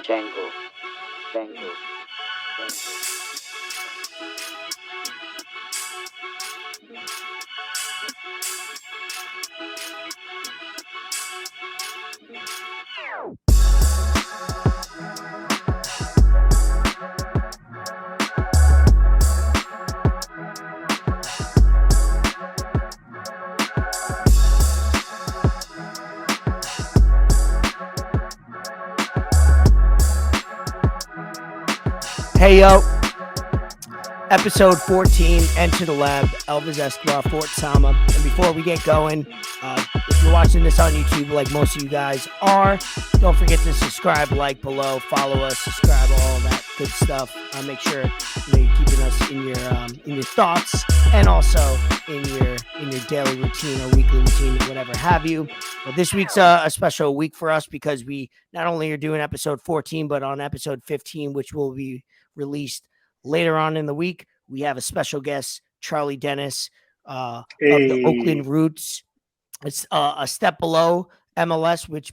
Django. Django. Hey, yo. Episode 14, Enter the Lab, Elvis, Escobar, Fort Sama. And before we get going, if you're watching this on YouTube like most of you guys are, don't forget to subscribe, like below, follow us, subscribe, all that good stuff. Make sure you're keeping us in your thoughts and also in your daily routine or weekly routine, whatever have you. Well, this week's a special week for us because we not only are doing episode 14, but on episode 15, which will be released later on in the week, we have a special guest, Charlie Dennis of the Oakland Roots. It's a step below MLS, which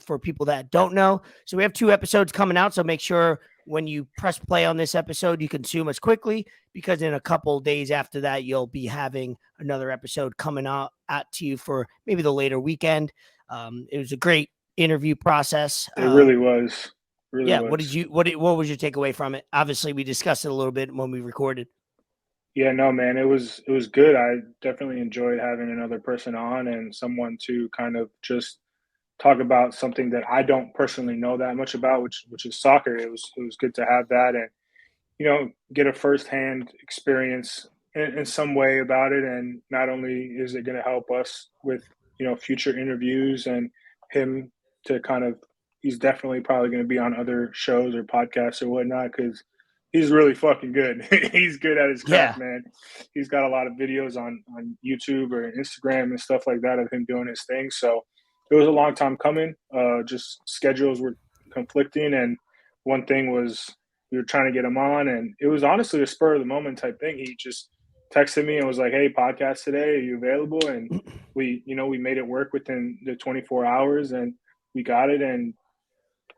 for people that don't know. So we have 2 episodes coming out. So make sure when you press play on this episode, you consume us quickly, because in a couple days after that, you'll be having another episode coming out to you for maybe the later weekend. It was a great interview process. It really was. Really yeah. was. What was your takeaway from it? Obviously, we discussed it a little bit when we recorded. Yeah, no, man, it was good. I definitely enjoyed having another person on and someone to kind of just talk about something that I don't personally know that much about, which is soccer. It was good to have that and get a firsthand experience in some way about it. And not only is it going to help us with future interviews and him to kind of, he's definitely probably going to be on other shows or podcasts or whatnot, because he's really fucking good. He's good at his craft, man. He's got a lot of videos on YouTube or Instagram and stuff like that of him doing his thing. So it was a long time coming. Just schedules were conflicting, and one thing was we were trying to get him on, and it was honestly a spur of the moment type thing. He just texted me and was like, "Hey, podcast today. Are you available?" And we made it work within the 24 hours, and we got it. And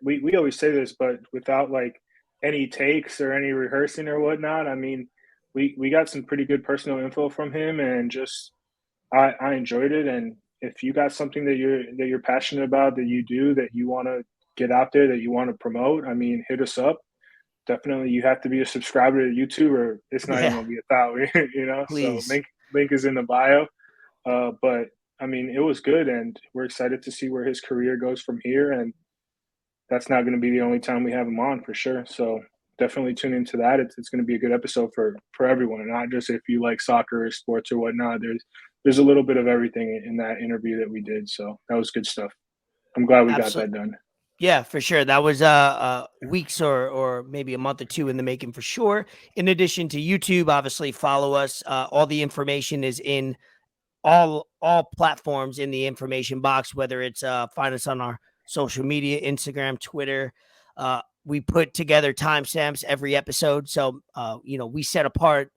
we always say this, but without like any takes or any rehearsing or whatnot, I mean, we got some pretty good personal info from him, and just I enjoyed it. And if you got something that you're passionate about, that you do, that you want to get out there, that you want to promote, I mean, hit us up. Definitely, you have to be a subscriber to YouTube, or it's not even gonna be $1,000, Please. So link is in the bio. But I mean, it was good, and we're excited to see where his career goes from here. And that's not going to be the only time we have him on, for sure. So definitely tune into that. It's going to be a good episode for everyone, and not just if you like soccer or sports or whatnot. There's a little bit of everything in that interview that we did. So that was good stuff. I'm glad we got that done. Yeah, for sure. That was weeks or maybe a month or 2 in the making, for sure. In addition to YouTube, obviously follow us. All the information is in all platforms in the information box, whether it's find us on our social media, Instagram, Twitter. We put together timestamps every episode. So, we set apart,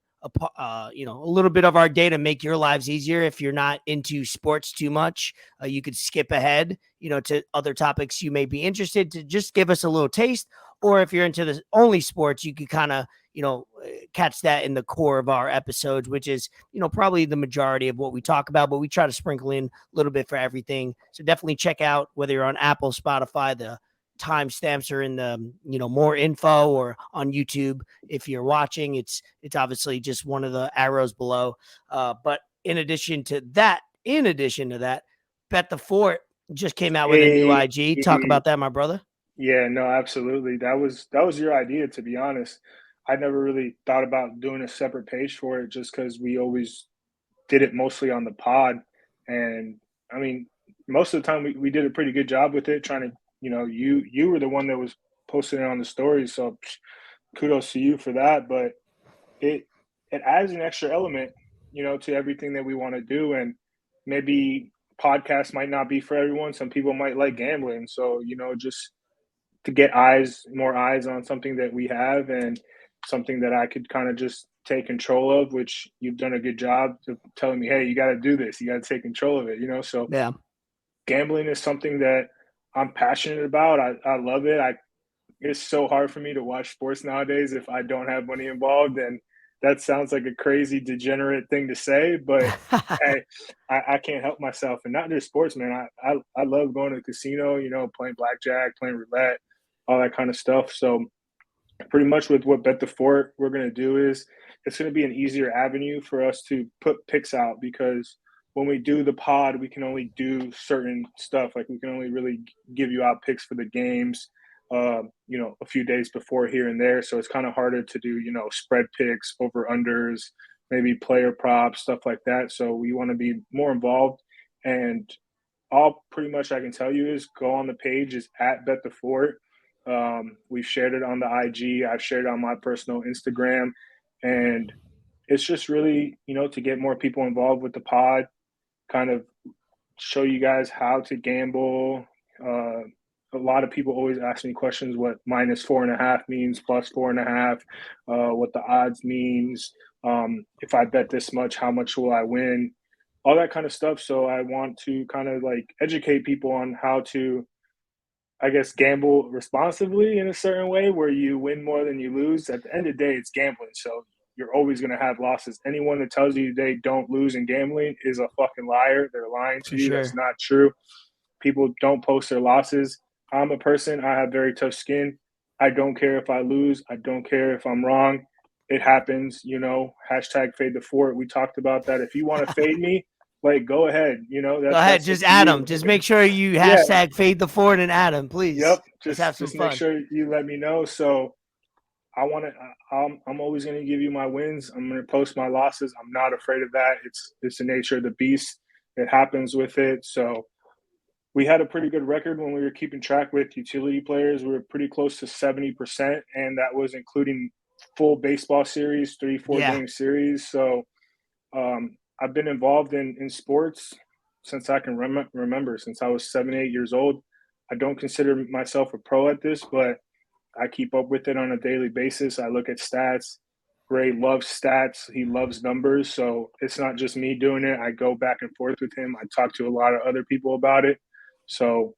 a little bit of our day to make your lives easier. If you're not into sports too much, you could skip ahead, to other topics you may be interested to just give us a little taste. Or if you're into the only sports, you could kind of, catch that in the core of our episodes, which is, probably the majority of what we talk about, but we try to sprinkle in a little bit for everything. So definitely check out, whether you're on Apple, Spotify, the timestamps are in the, more info, or on YouTube. If you're watching, it's obviously just one of the arrows below. But in addition to that, Bet the Fort just came out with a new IG. Talk about that, my brother. Yeah, no, absolutely. That was your idea, to be honest. I never really thought about doing a separate page for it, just because we always did it mostly on the pod. And I mean, most of the time we did a pretty good job with it, trying to, you were the one that was posting it on the stories. So kudos to you for that. But it adds an extra element, to everything that we want to do. And maybe podcasts might not be for everyone. Some people might like gambling. So, just to get more eyes on something that we have, and something that I could kind of just take control of, which you've done a good job of telling me, hey, you got to do this. You got to take control of it, So yeah, gambling is something that I'm passionate about. I love it. it's so hard for me to watch sports nowadays if I don't have money involved. And that sounds like a crazy degenerate thing to say, but hey, I can't help myself. And not just sports, man. I love going to the casino, you know, playing blackjack, playing roulette, all that kind of stuff. So pretty much with what Bet the Fort we're going to do is it's going to be an easier avenue for us to put picks out, because when we do the pod, we can only do certain stuff. Like we can only really give you out picks for the games, you know, a few days before here and there. So it's kind of harder to do, you know, spread picks, over unders, maybe player props, stuff like that. So we want to be more involved. And all pretty much I can tell you is go on the page is at Bet the Fort. We've shared it on the IG. I've shared it on my personal Instagram, and it's just really, you know, to get more people involved with the pod, kind of show you guys how to gamble. A lot of people always ask me questions what -4.5 means, +4.5, what the odds means. If I bet this much, how much will I win? All that kind of stuff. So I want to kind of like educate people on how to, I guess, gamble responsibly in a certain way where you win more than you lose. At the end of the day, it's gambling. So you're always going to have losses. Anyone that tells you they don't lose in gambling is a fucking liar. They're lying to For you. sure. That's not true. People don't post their losses. I'm a person, I have very tough skin. I don't care if I lose. I don't care if I'm wrong. It happens, you know, hashtag fade the fort. We talked about that. If you want to fade me, like, go ahead. You know, Go ahead, that's up just to add you. them. Just make sure you Yeah. hashtag fade the Ford and add them, please. Yep. Let's have some Just make fun. sure you let me know. So I want to. I'm always going to give you my wins. I'm going to post my losses. I'm not afraid of that. It's the nature of the beast. It happens with it. So we had a pretty good record when we were keeping track with utility players. We were pretty close to 70%, and that was including full baseball series, 3-4 Yeah. game series. So I've been involved in sports since I can remember, since I was 7, 8 years old. I don't consider myself a pro at this, but I keep up with it on a daily basis. I look at stats. Ray loves stats. He loves numbers. So it's not just me doing it. I go back and forth with him. I talk to a lot of other people about it. So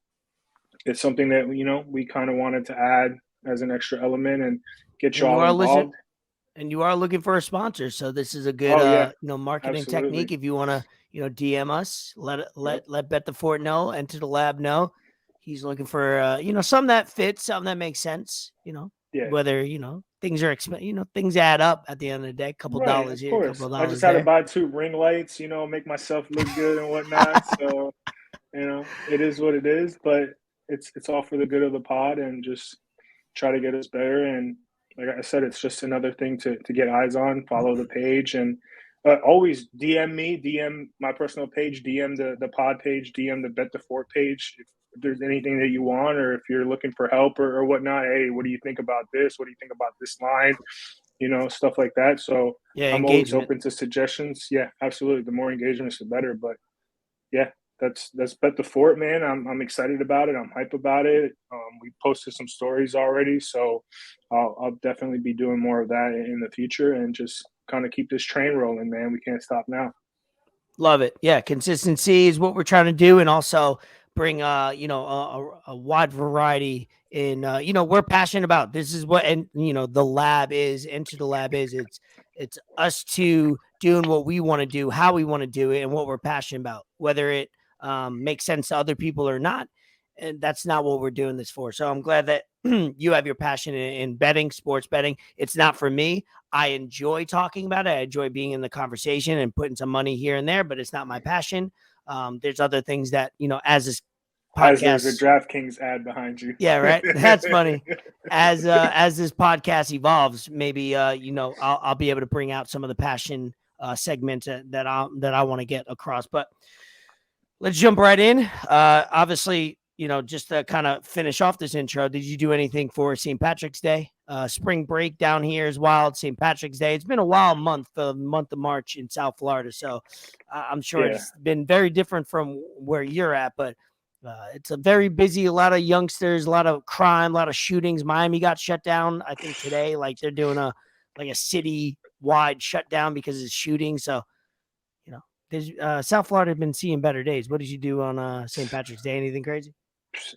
it's something that, you know, we kind of wanted to add as an extra element and get And you y'all are involved. and you are looking for a sponsor, so this is a good Oh yeah, you know, marketing absolutely. technique. If you want to, you know, DM us, let Bet the Fort know, Enter the Lab know. He's looking for you know, some that fits, some that makes sense, you know. Yeah. Whether, you know, things are you know, things add up at the end of the day. Couple Right, dollars of here, course. couple I just dollars had to there. buy 2 ring lights, you know, make myself look good and whatnot. So, you know, it is what it is, but it's all for the good of the pod and just try to get us better. And like I said, it's just another thing to get eyes on. Follow the page and always DM me, DM my personal page, DM the pod page, DM the Bet the Fort page. If there's anything that you want, or if you're looking for help or whatnot, hey, what do you think about this? What do you think about this line? You know, stuff like that. So Yeah, I'm always engagement. open to suggestions. Yeah, absolutely. The more engagements, the better. But yeah, that's Bet the Fort, man. I'm excited about it. I'm hype about it. We posted some stories already, so I'll definitely be doing more of that in the future and just kind of keep this train rolling, man. We can't stop now. Love it. Yeah, consistency is what we're trying to do, and also bring you know, a wide variety in you know, we're passionate about. This is what, and you know, the lab is, Enter the Lab is, it's us two doing what we want to do, how we want to do it, and what we're passionate about, whether it makes sense to other people or not. And that's not what we're doing this for. So I'm glad that you have your passion in betting, sports betting. It's not for me. I enjoy talking about it. I enjoy being in the conversation and putting some money here and there, but it's not my passion. There's other things that, you know, as this As there's a podcast, DraftKings ad behind you. yeah, right. That's funny. As this podcast evolves, maybe you know, I'll be able to bring out some of the passion segments that I want to get across. But let's jump right in. Obviously, you know, just to kind of finish off this intro, did you do anything for St. Patrick's Day? Spring break down here is wild. St. Patrick's Day. It's been a wild month, the month of March in South Florida. So I'm sure Yeah. it's been very different from where you're at, but it's a very busy, a lot of youngsters, a lot of crime, a lot of shootings. Miami got shut down, I think today. Like they're doing a city wide shutdown because of shooting. So, you know, South Florida has been seeing better days. What did you do on St. Patrick's Day? Anything crazy?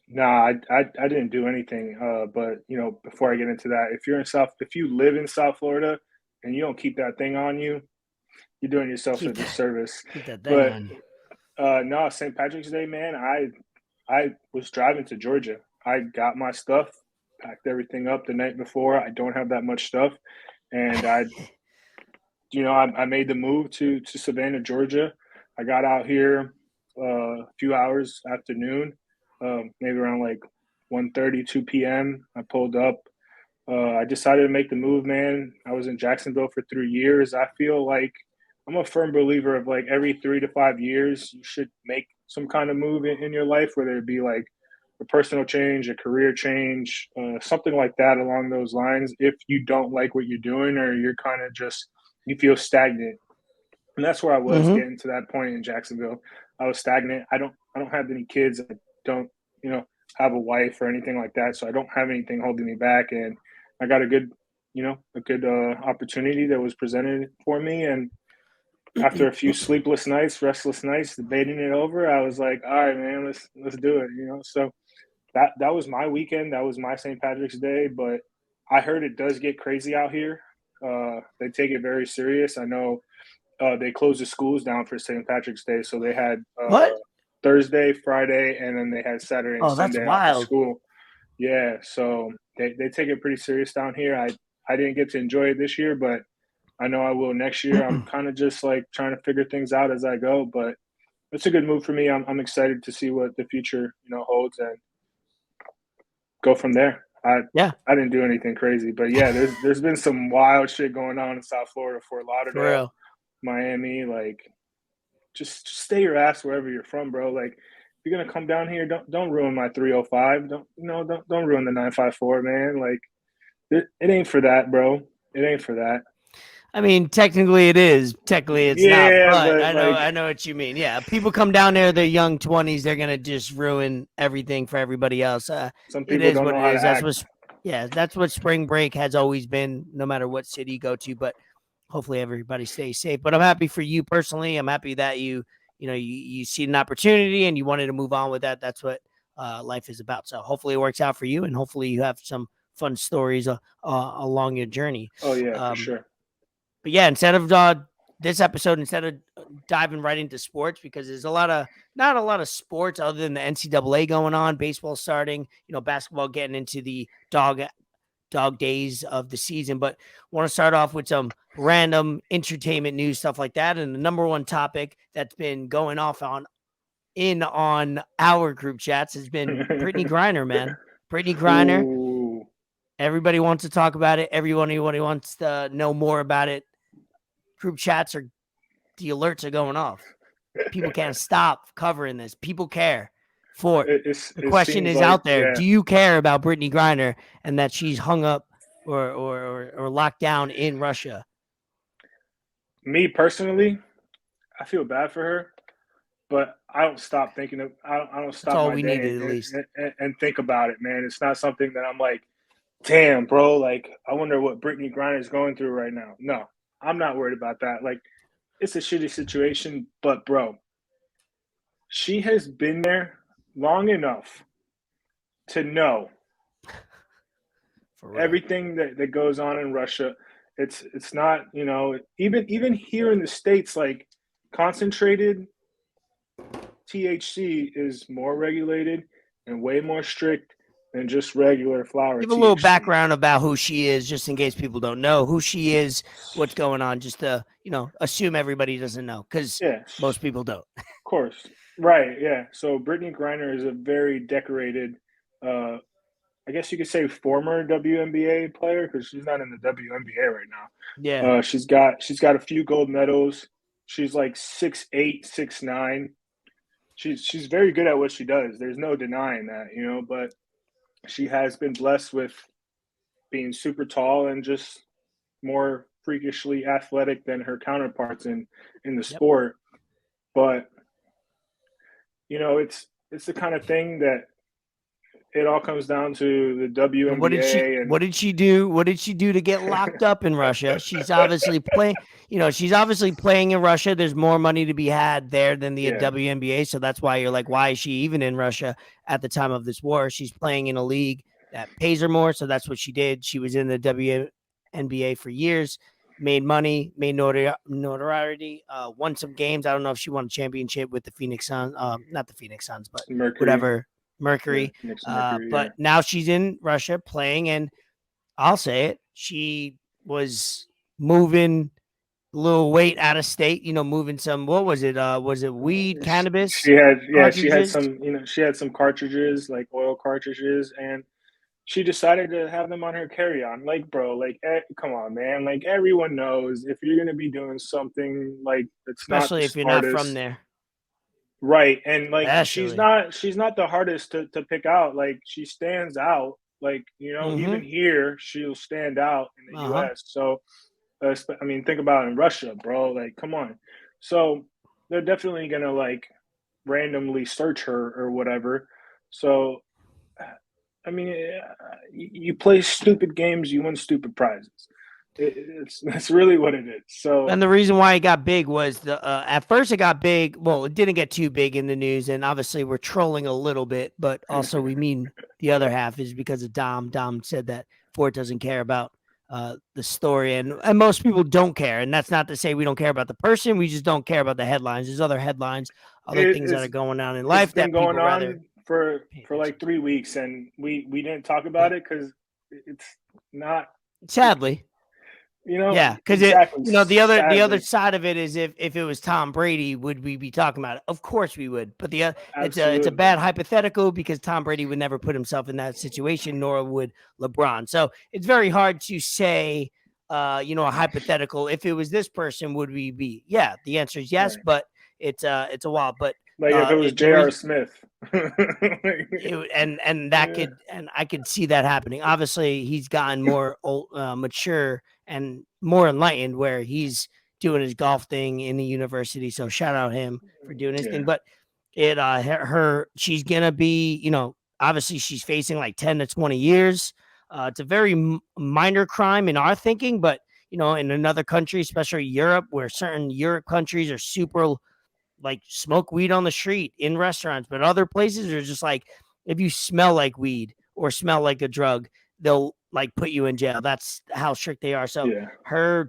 Nah, I didn't do anything. But you know, before I get into that, if you live in South Florida and you don't keep that thing on you, you're doing yourself a disservice. Keep that thing But on. no, St. Patrick's Day, man. I was driving to Georgia. I got my stuff, packed everything up the night before. I don't have that much stuff, and I made the move to Savannah, Georgia. I got out here a few hours afternoon, maybe around like 1:30, 2 p.m. I pulled up. I decided to make the move, man. I was in Jacksonville for 3 years. I feel like I'm a firm believer of like every 3 to 5 years, you should make some kind of move in your life, whether it be like a personal change, a career change, something like that along those lines. If you don't like what you're doing or you're kind of just, you feel stagnant. And that's where I was Mm-hmm. getting to that point in Jacksonville. I was stagnant. I don't have any kids. I don't, have a wife or anything like that. So I don't have anything holding me back. And I got a good opportunity that was presented for me. And after a few sleepless nights, restless nights, debating it over, I was like, all right, man, let's do it. So that was my weekend. That was my St. Patrick's Day. But I heard it does get crazy out here. They take it very serious. I know they closed the schools down for St. Patrick's Day, so they had What? Thursday, Friday, and then they had Saturday and Oh, that's Sunday off of wild. school. Yeah, so they take it pretty serious down here. I didn't get to enjoy it this year, but I know I will next year. I'm kind of just like trying to figure things out as I go, but it's a good move for me. I'm excited to see what the future holds and go from there. Yeah, I didn't do anything crazy, but yeah, there's been some wild shit going on in South Florida, Fort for Lauderdale, real. Miami. Like, just stay your ass wherever you're from, bro. Like, if you're gonna come down here, don't ruin my 305. Don't ruin the 954, man. Like, it ain't for that, bro. It ain't for that. I mean, technically it is. Technically it's not, Yeah, but but like, I know what you mean. Yeah, people come down there, they're young 20s, they're gonna just ruin everything for everybody else. some It people is don't what know it how to is. act. That's what spring break has always been, no matter what city you go to. But hopefully everybody stays safe. But I'm happy for you personally. I'm happy that you see an opportunity and you wanted to move on with that. That's what life is about. So hopefully it works out for you, and hopefully you have some fun stories along your journey. Oh yeah, for Um, sure. but yeah, instead of this episode, instead of diving right into sports, because there's not a lot of sports other than the NCAA going on, baseball starting, basketball getting into the dog days of the season. But want to start off with some random entertainment news, stuff like that. And the number one topic that's been going off on our group chats has been Brittney Griner, man. Brittney Griner. Ooh, Everybody wants to talk about it. Everybody wants to know more about it. Group chats are the alerts are going off. People can't stop covering this. People care for it. The it question seems is like, out there. yeah. Do you care about Brittney Griner and that she's hung up or locked down in Russia? Me personally, I feel bad for her, but I don't stop thinking of. I don't That's stop all my we day needed, at least. and think about it, man. It's not something that I'm like, damn, bro. Like, I wonder what Brittney Griner is going through right now. No, I'm not worried about that. Like, it's a shitty situation, but bro, she has been there long enough to know For real. everything that goes on in Russia. It's not, even here in the States, like, concentrated THC is more regulated and way more strict than just regular flower Give a little THC. background about who she is, just in case people don't know who she is, what's going on, just to, assume everybody doesn't know, because Yeah, most people don't. of course. Right, yeah. So Brittney Griner is a very decorated, uh, I guess you could say former WNBA player because she's not in the WNBA right now. Yeah. She's got a few gold medals. She's like 6'8", 6'9". She's very good at what she does. There's no denying that. But she has been blessed with being super tall and just more freakishly athletic than her counterparts in the Yep. sport. But it's the kind of thing that it all comes down to the And what did she WNBA and what did she do? What did she do to get locked up in Russia? She's obviously playing, she's obviously playing in Russia. There's more money to be had there than the yeah, WNBA. So that's why you're like, why is she even in Russia at the time of this war? She's playing in a league that pays her more. So that's what she did. She was in the WNBA for years, made money, made notoriety, won some games. I don't know if she won a championship with the Phoenix Suns, not the Phoenix Suns, but Mercury. whatever. Yeah, Mercury. Mercury, But now she's in Russia playing, and I'll say it, she was moving a little weight out of state, moving some, what was it weed, cannabis She had cartridges? she had some cartridges, like oil cartridges, and she decided to have them on her carry-on. Like, bro, like, come on, man. Like, everyone knows if you're gonna be doing something like that's not the Especially if you're not from smartest, there. right? And like, she's Especially. not the hardest to pick out. Like, she stands out. Like, even Mm-hmm. here, she'll stand out in the Uh-huh. U.S. So, I mean, think about it in Russia, bro. Like, come on. So they're definitely gonna like randomly search her or whatever. So I mean, you play stupid games, you win stupid prizes. That's really what it is. So And the reason why it got big was at first it got big. Well, it didn't get too big in the news, and obviously we're trolling a little bit, but also we mean the other half is because of Dom. Dom said that Fort doesn't care about the story, and most people don't care. And that's not to say we don't care about the person. We just don't care about the headlines. There's other headlines, other it, things that it's are going on in it's life been that going people rather on for pay attention like to. 3 weeks, and we didn't talk Yeah, about it because it's not. sadly. Yeah, because Exactly. the other Sadly, side of it is if it was Tom Brady, would we be talking about it? Of course we would. But it's a bad absolutely. hypothetical because Tom Brady would never put himself in that situation, nor would LeBron. So it's very hard to say, a hypothetical. If it was this person, would we be? Yeah, the answer is yes, Right. but it's a while. But Like if it was the J.R. reason. Smith. And that Yeah. could, and I could see that happening. Obviously, he's gotten more mature and more enlightened, where he's doing his golf thing in the university. So shout out him for doing his Yeah. thing. But she's gonna be, obviously she's facing like 10 to 20 years. It's a very minor crime in our thinking, but in another country, especially Europe, where certain Europe countries are super like smoke weed on the street in restaurants, but other places are just like, if you smell like weed or smell like a drug, they'll like put you in jail. That's how strict they are. So Yeah. I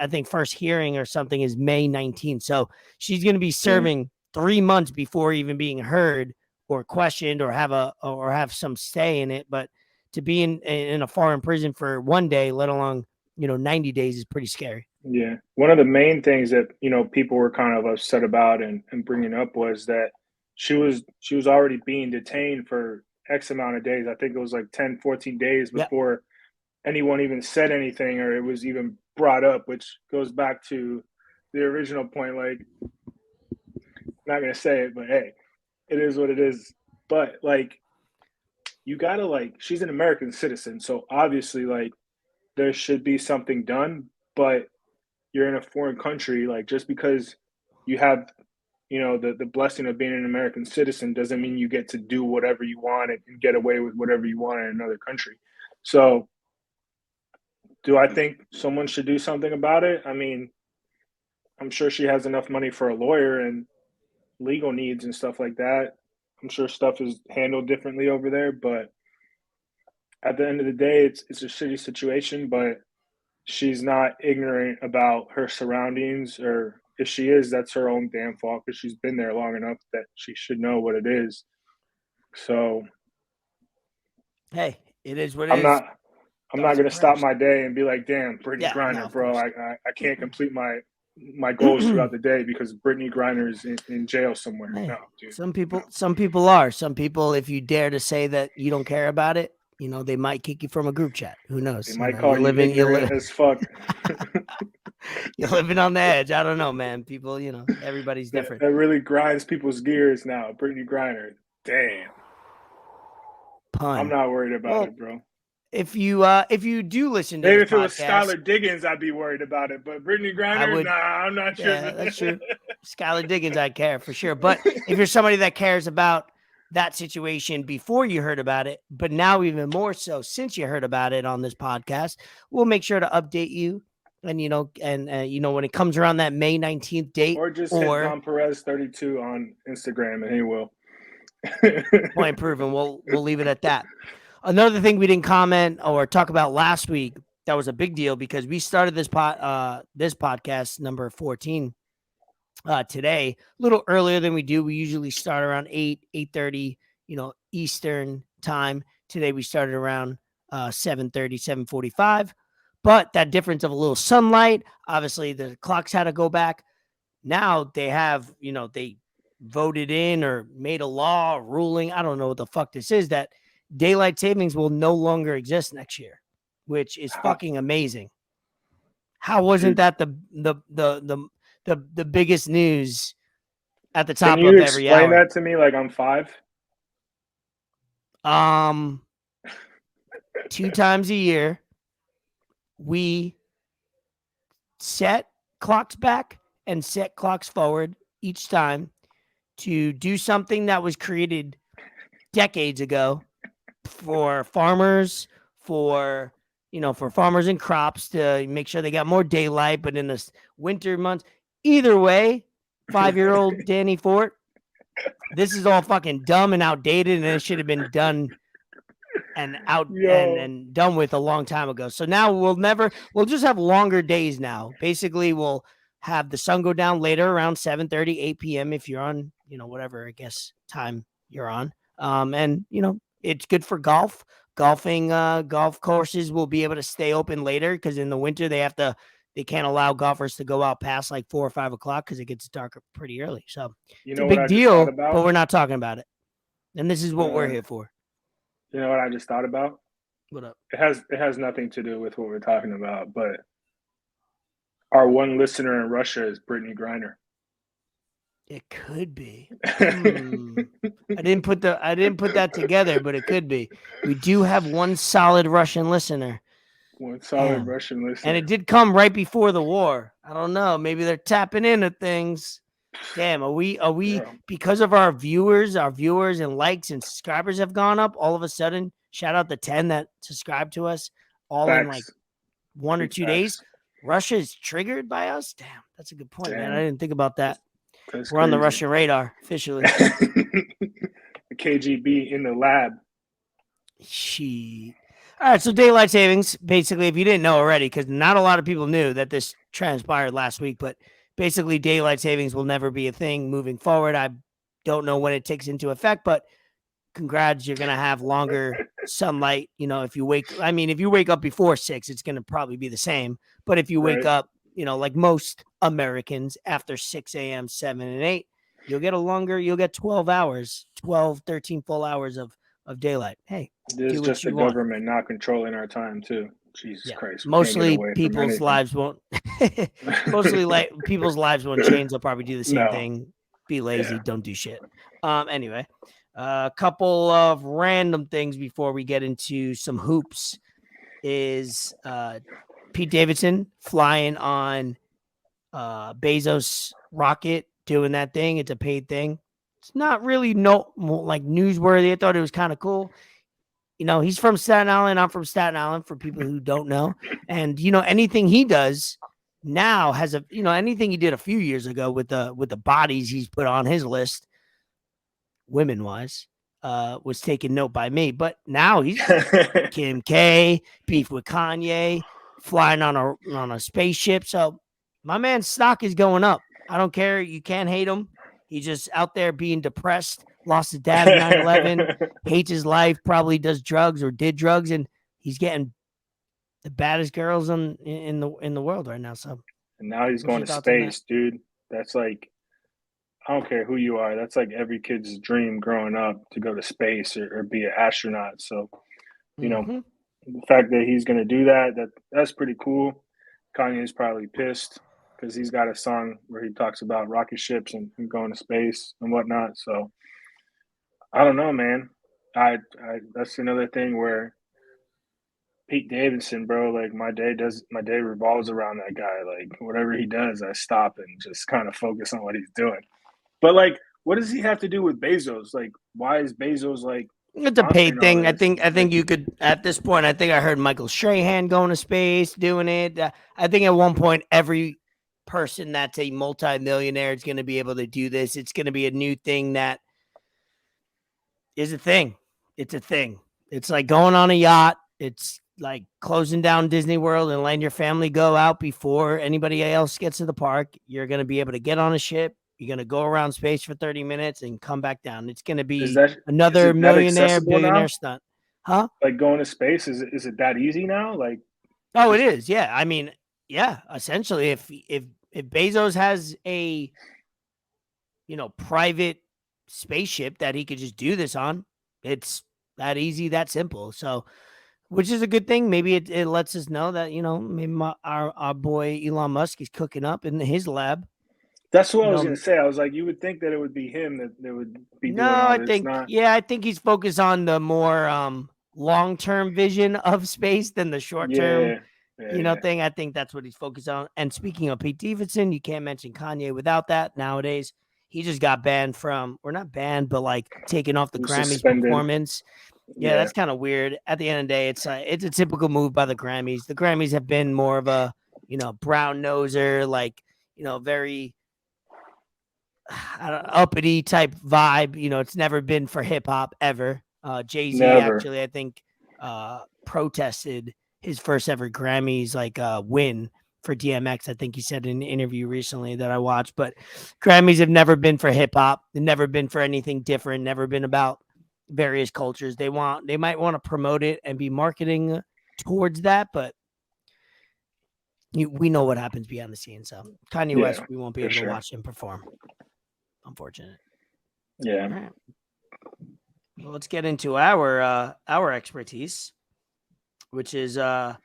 think first hearing or something is May 19th. So she's going to be Yeah. serving 3 months before even being heard or questioned or have some say in it. But to be in a foreign prison for one day, let alone 90 days, is pretty scary. Yeah. One of the main things that, people were kind of upset about and bringing up was that she was already being detained for X amount of days. I think it was like 10, 14 days Yeah. before anyone even said anything or it was even brought up, which goes back to the original point. Like, not going to say it, but hey, it is what it is. But like, you got to like, she's an American citizen. So obviously, like, there should be something done. But you're in a foreign country, like just because you have, the blessing of being an American citizen doesn't mean you get to do whatever you want and get away with whatever you want in another country. So, do I think someone should do something about it? I mean, I'm sure she has enough money for a lawyer and legal needs and stuff like that. I'm sure stuff is handled differently over there, but at the end of the day, it's a shitty situation, but she's not ignorant about her surroundings, or if she is, that's her own damn fault because she's been there long enough that she should know what it is. So Hey, it is what it I'm is. not I'm not Thoughts and gonna stop prayers. my day and be like, damn, Brittney Yeah, no, Griner, of bro. course. I can't complete my goals throughout the day because Brittney Griner is in jail somewhere. Hey, No, dude. some people are. Some people, if you dare to say that you don't care about it, they might kick you from a group chat. Who They knows? might call You're you living, ignorant as fuck. you're living on the edge. I don't know, man. People, everybody's that, different. that really grinds people's gears now. Brittney Griner. Damn. I'm Pun. not worried about Well, it, bro. if you do listen to Maybe this if it was podcast, Skylar Diggins, I'd be worried about it. But Brittney I Griner, nah, would. I'm not Yeah, tripping. that's true. Skylar Diggins, I care for sure. But if you're somebody that cares about that situation before you heard about it, but now even more so since you heard about it on this podcast, we'll make sure to update you. And when it comes around that May 19th date, Or just hit or Don Perez 32 on Instagram and he will. point proven, we'll leave it at that. Another thing we didn't comment or talk about last week that was a big deal because we started this podcast number 14 today a little earlier than we do. We usually start around 8:30, Eastern time. Today we started around 7:30, 7:45. But that difference of a little sunlight, obviously the clocks had to go back. Now they have, they voted in or made a law ruling. I don't know what the fuck this is, that daylight savings will no longer exist next year, which is fucking amazing. How wasn't that the biggest news at the top Can you of every explain hour? that to me like I'm 5? 2 times a year, we set clocks back and set clocks forward each time to do something that was created decades ago for farmers, for farmers and crops to make sure they got more daylight. But in the winter months, either way, 5-year-old Danny Fort, this is all fucking dumb and outdated, and it should have been done and done with a long time ago. So now we'll just have longer days now. Basically, we'll have the sun go down later around 7:30, 8 p.m. if you're on, whatever, I guess, time you're on. And it's good for golf. Golf courses will be able to stay open later because in the winter they can't allow golfers to go out past like 4 or 5 o'clock because it gets dark pretty early. So it's a big deal, but we're not talking about it. And this is what we're here for. You know what I just thought about? What up? It has nothing to do with what we're talking about, but our one listener in Russia is Brittney Griner. It could be. I didn't put that together, but it could be. We do have one solid Russian listener. One solid Russian listener. And it did come right before the war. I don't know. Maybe they're tapping into things. Damn, are we because of our viewers and likes and subscribers have gone up, all of a sudden, shout out the 10 that subscribe to us all in like 1 or 2 days. Russia is triggered by us? Damn, that's a good point, man. I didn't think about that. We're crazy. On the Russian radar, officially. The KGB in the lab. All right, so daylight savings, basically, if you didn't know already, because not a lot of people knew that this transpired last week, but basically daylight savings will never be a thing moving forward. I don't know when it takes into effect, but congrats, you're going to have longer sunlight. If you wake up before 6, it's going to probably be the same. But if you wake up, like most Americans after 6 a.m., 7 and 8, you'll get 12 hours, 12, 13 full hours of daylight. Hey, it's just the government not controlling our time too. Jesus Christ. Mostly people's lives won't people's lives won't change. They'll probably do the same thing. Be lazy, don't do shit. Anyway, a couple of random things before we get into some hoops is Pete Davidson flying on Bezos rocket, doing that thing. It's a paid thing. It's not really newsworthy. I thought it was kind of cool. He's from Staten Island. I'm from Staten Island, for people who don't know. And anything he does now has anything he did a few years ago with the bodies he's put on his list, women wise, was taken note by me. But now he's Kim K, beef with Kanye, flying on a spaceship. So my man's stock is going up. I don't care. You can't hate him. He's just out there being depressed, lost his dad in 9/11, hates his life, probably does drugs or did drugs, and he's getting the baddest girls in the world right now. So, and now he's going to space, dude. That's like, I don't care who you are. That's like every kid's dream growing up, to go to space or be an astronaut. So, the fact that he's going to do that's pretty cool. Kanye's probably pissed because he's got a song where he talks about rocket ships and going to space and whatnot. So I don't know, man. I that's another thing where Pete Davidson, bro, like my day revolves around that guy. Like whatever he does, I stop and just kind of focus on what he's doing. But like what does he have to do with Bezos? Like, why is Bezos like It's a paid sponsoring all thing. I this? think you could at this point. I think I heard Michael Strahan going to space doing it. I think at one point every person that's a multimillionaire is going to be able to do this. It's going to be a new thing that is a thing. It's a thing. It's like going on a yacht. It's like closing down Disney World and letting your family go out before anybody else gets to the park. You're going to be able to get on a ship. You're going to go around space for 30 minutes and come back down. It's going to Is be that is another it that millionaire, accessible billionaire now? stunt. Huh? Like going to space, is it that easy now? Like, Oh, it just is. Yeah. I mean, yeah, essentially if Bezos has a, private spaceship that he could just do this on, it's that easy, that simple. So, which is a good thing. Maybe it lets us know that, maybe our boy Elon Musk is cooking up in his lab. that's what You I was know, gonna say. I was like, you would think that it would be him that would be no, doing all this, not I think he's focused on the more long-term vision of space than the short-term, yeah, yeah. thing. I think that's what he's focused on. And speaking of Pete Davidson, you can't mention Kanye without that nowadays. He just got banned from, or not banned, but like taken off the He was Grammys suspended. performance. Yeah, Yeah, that's kind of weird. At the end of the day, it's a typical move by the Grammys. The Grammys have been more of a, brown noser, like, very uppity type vibe. It's never been for hip hop ever. Jay-Z never. actually, I think, protested his first ever Grammys like win for DMX. I think he said in an interview recently that I watched. But Grammys have never been for hip hop. They've never been for anything different. Never been about various cultures. They might want to promote it and be marketing towards that, but we know what happens behind the scenes. So Kanye West, Yeah, we won't be for able to sure. watch him perform. Unfortunate. Yeah. All right. Well, let's get into our expertise, which is going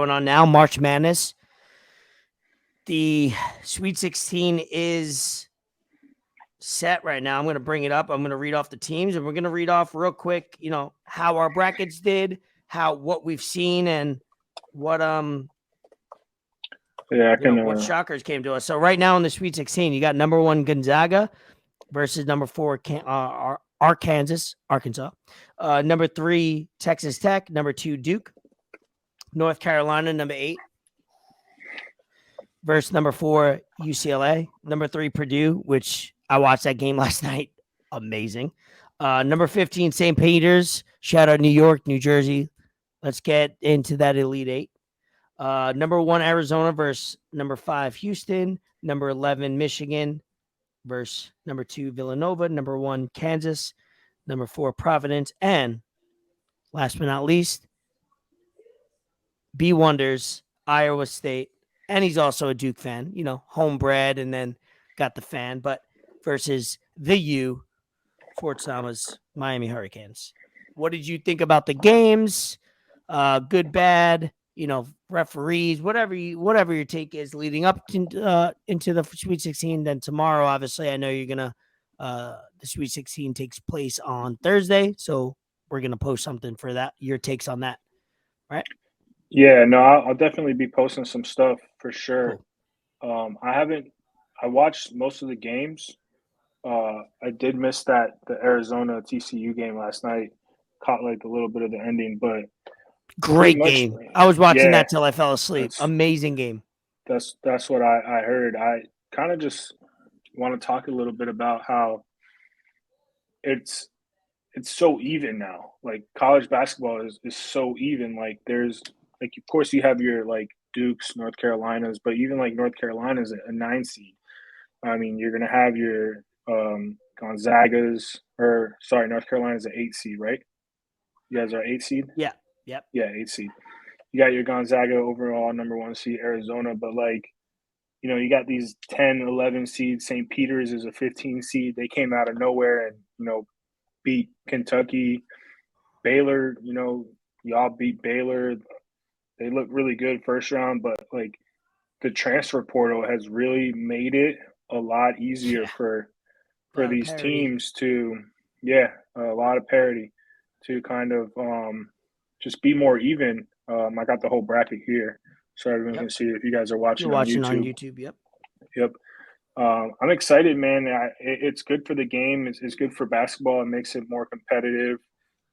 on now. March Madness. The Sweet 16 is set right now. I'm going to bring it up. I'm going to read off the teams, and we're going to read off real quick, how our brackets did, what we've seen, and what Yeah, I can. what shockers came to us. So right now in the Sweet 16, you got number 1 Gonzaga versus number 4 Arkansas. Number 3 Texas Tech. Number 2 Duke. North Carolina, number 8 versus number 4 UCLA. Number 3 Purdue, which I watched that game last night. Amazing. Number 15 St. Peter's. Shout out New York, New Jersey. Let's get into that Elite 8. Number 1 Arizona versus number 5 Houston. Number 11 Michigan versus number 2 Villanova. Number 1 Kansas. Number 4 Providence. And last but not least, B Wonders, Iowa State. And he's also a Duke fan, homebred and then got the fan, but versus the U, Fort Thomas, Miami Hurricanes. What did you think about the games? Good, bad, referees, whatever your take is leading up to, into the Sweet 16. Then tomorrow, obviously, I know you're going to, the Sweet 16 takes place on Thursday. So we're going to post something for that, your takes on that, right? Yeah, no, I'll definitely be posting some stuff for sure. Cool. I watched most of the games. I did miss the Arizona TCU game last night. Caught like a little bit of the ending, but pretty Great much, game. I was watching yeah. that till I fell asleep. That's Amazing game. that's what I heard. I kind of just want to talk a little bit about how it's it's so even now. Like college basketball is so even. Like there's like of course you have your like Dukes, North Carolinas, but even like North Carolina is a 9 seed. I mean, you're gonna have your Gonzaga's, or sorry, North Carolina's an 8 seed, right? You guys are 8 seed? Yeah. Yep. Yeah, 8 seed. You got your Gonzaga overall number 1 seed, Arizona, but like, you got these 10, 11 seeds. St. Peter's is a 15 seed. They came out of nowhere and, beat Kentucky. Baylor, y'all beat Baylor. They look really good first round, but like the transfer portal has really made it a lot easier Yeah. A for lot of these parity. teams to, a lot of parity to kind of just be more even. I got the whole bracket here, so everyone Yep. can see it if you guys are You're watching on watching on YouTube. YouTube. Yep. Yep. I'm excited, man. It's good for the game. It's good for basketball. It makes it more competitive,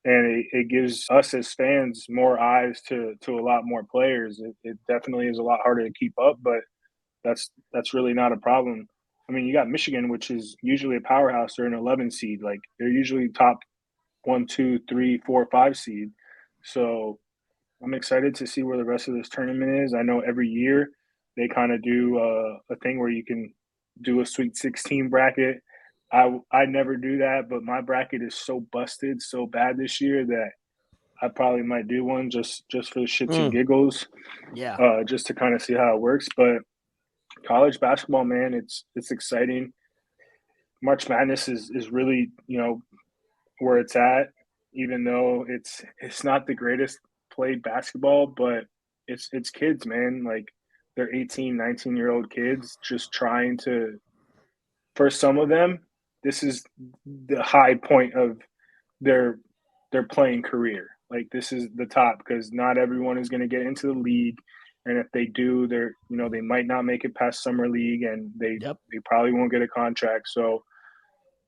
and it gives us as fans more eyes to a lot more players. It definitely is a lot harder to keep up, but that's really not a problem. I mean, you got Michigan, which is usually a powerhouse. They're an 11 seed. Like they're usually top 1, 2, 3, 4, 5 seed. So I'm excited to see where the rest of this tournament is. I know every year they kind of do a thing where you can do a Sweet 16 bracket. I never do that, but my bracket is so busted, so bad this year that I probably might do one just for the shits and giggles, Yeah. just to kind of see how it works. But college basketball, man, it's exciting. March Madness is really where it's at, even though it's not the greatest played basketball, but it's kids, man. Like they're 18, 19-year-old kids just trying to, for some of them, this is the high point of their playing career. Like this is the top because not everyone is going to get into the league, and if they do, they might not make it past summer league, and Yep. they probably won't get a contract. So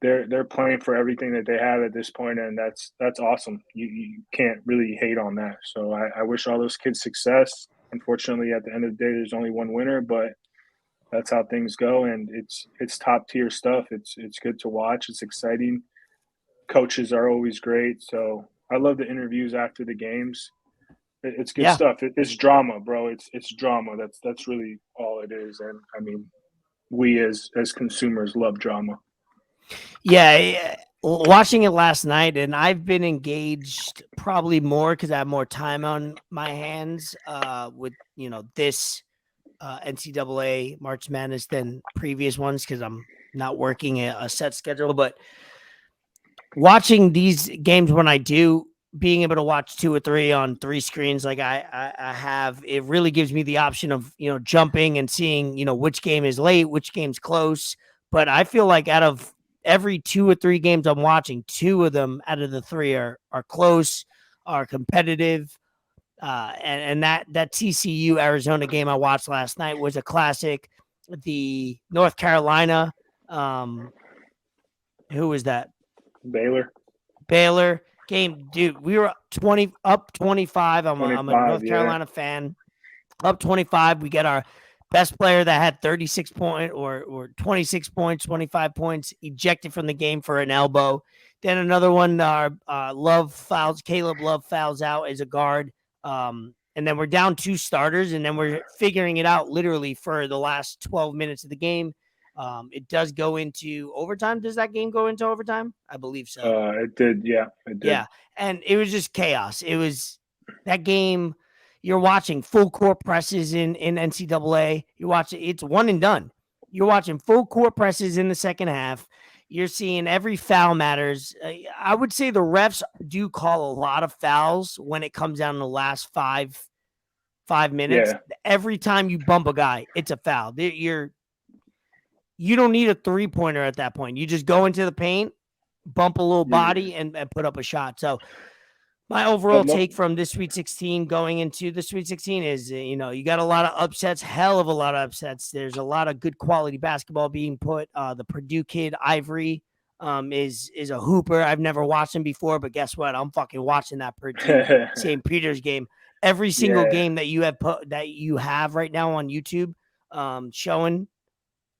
they're playing for everything that they have at this point, and that's awesome. You can't really hate on that. So I wish all those kids success. Unfortunately, at the end of the day, there's only one winner, but that's how things go, and it's top tier stuff. It's good to watch. It's exciting. Coaches are always great. So I love the interviews after the games. It's good Yeah. stuff. It's drama, bro. It's drama. That's really all it is. And I mean, we as consumers love drama. Yeah. Watching it last night, and I've been engaged probably more because I have more time on my hands with this NCAA March Madness than previous ones because I'm not working a set schedule. But watching these games when I do, being able to watch 2 or 3 on 3 screens like I have, it really gives me the option of jumping and seeing which game is late, which game's close. But I feel like out of every 2 or 3 games I'm watching, 2 of them out of the 3 are close, are competitive. And that TCU Arizona game I watched last night was a classic. The North Carolina, who was that? Baylor game, dude. We were 25. I'm a 25, North Carolina fan. Up 25. We get our best player that had 36 point or 26 points, 25 points, ejected from the game for an elbow. Then another one, Caleb Love fouls out as a guard. And then we're down 2 starters, and then we're figuring it out literally for the last 12 minutes of the game. It does go into overtime. Does that game go into overtime? I believe so. It did. Yeah, it did. Yeah. And it was just chaos. It was that game. You're watching full court presses in NCAA. You're watching, it's one and done. You're watching full court presses in the second half. You're seeing every foul matters. I would say the refs do call a lot of fouls when it comes down to the last five minutes. Yeah. Every time you bump a guy, it's a foul. You don't need a 3-pointer at that point. You just go into the paint, bump a little body, and put up a shot. So my overall take from this Sweet 16 going into the Sweet 16 is, you got a lot of upsets, hell of a lot of upsets. There's a lot of good quality basketball being put. The Purdue kid, Ivory, is a hooper. I've never watched him before, but guess what? I'm fucking watching that Purdue St. Peter's game. Every single game that you have right now on YouTube showing,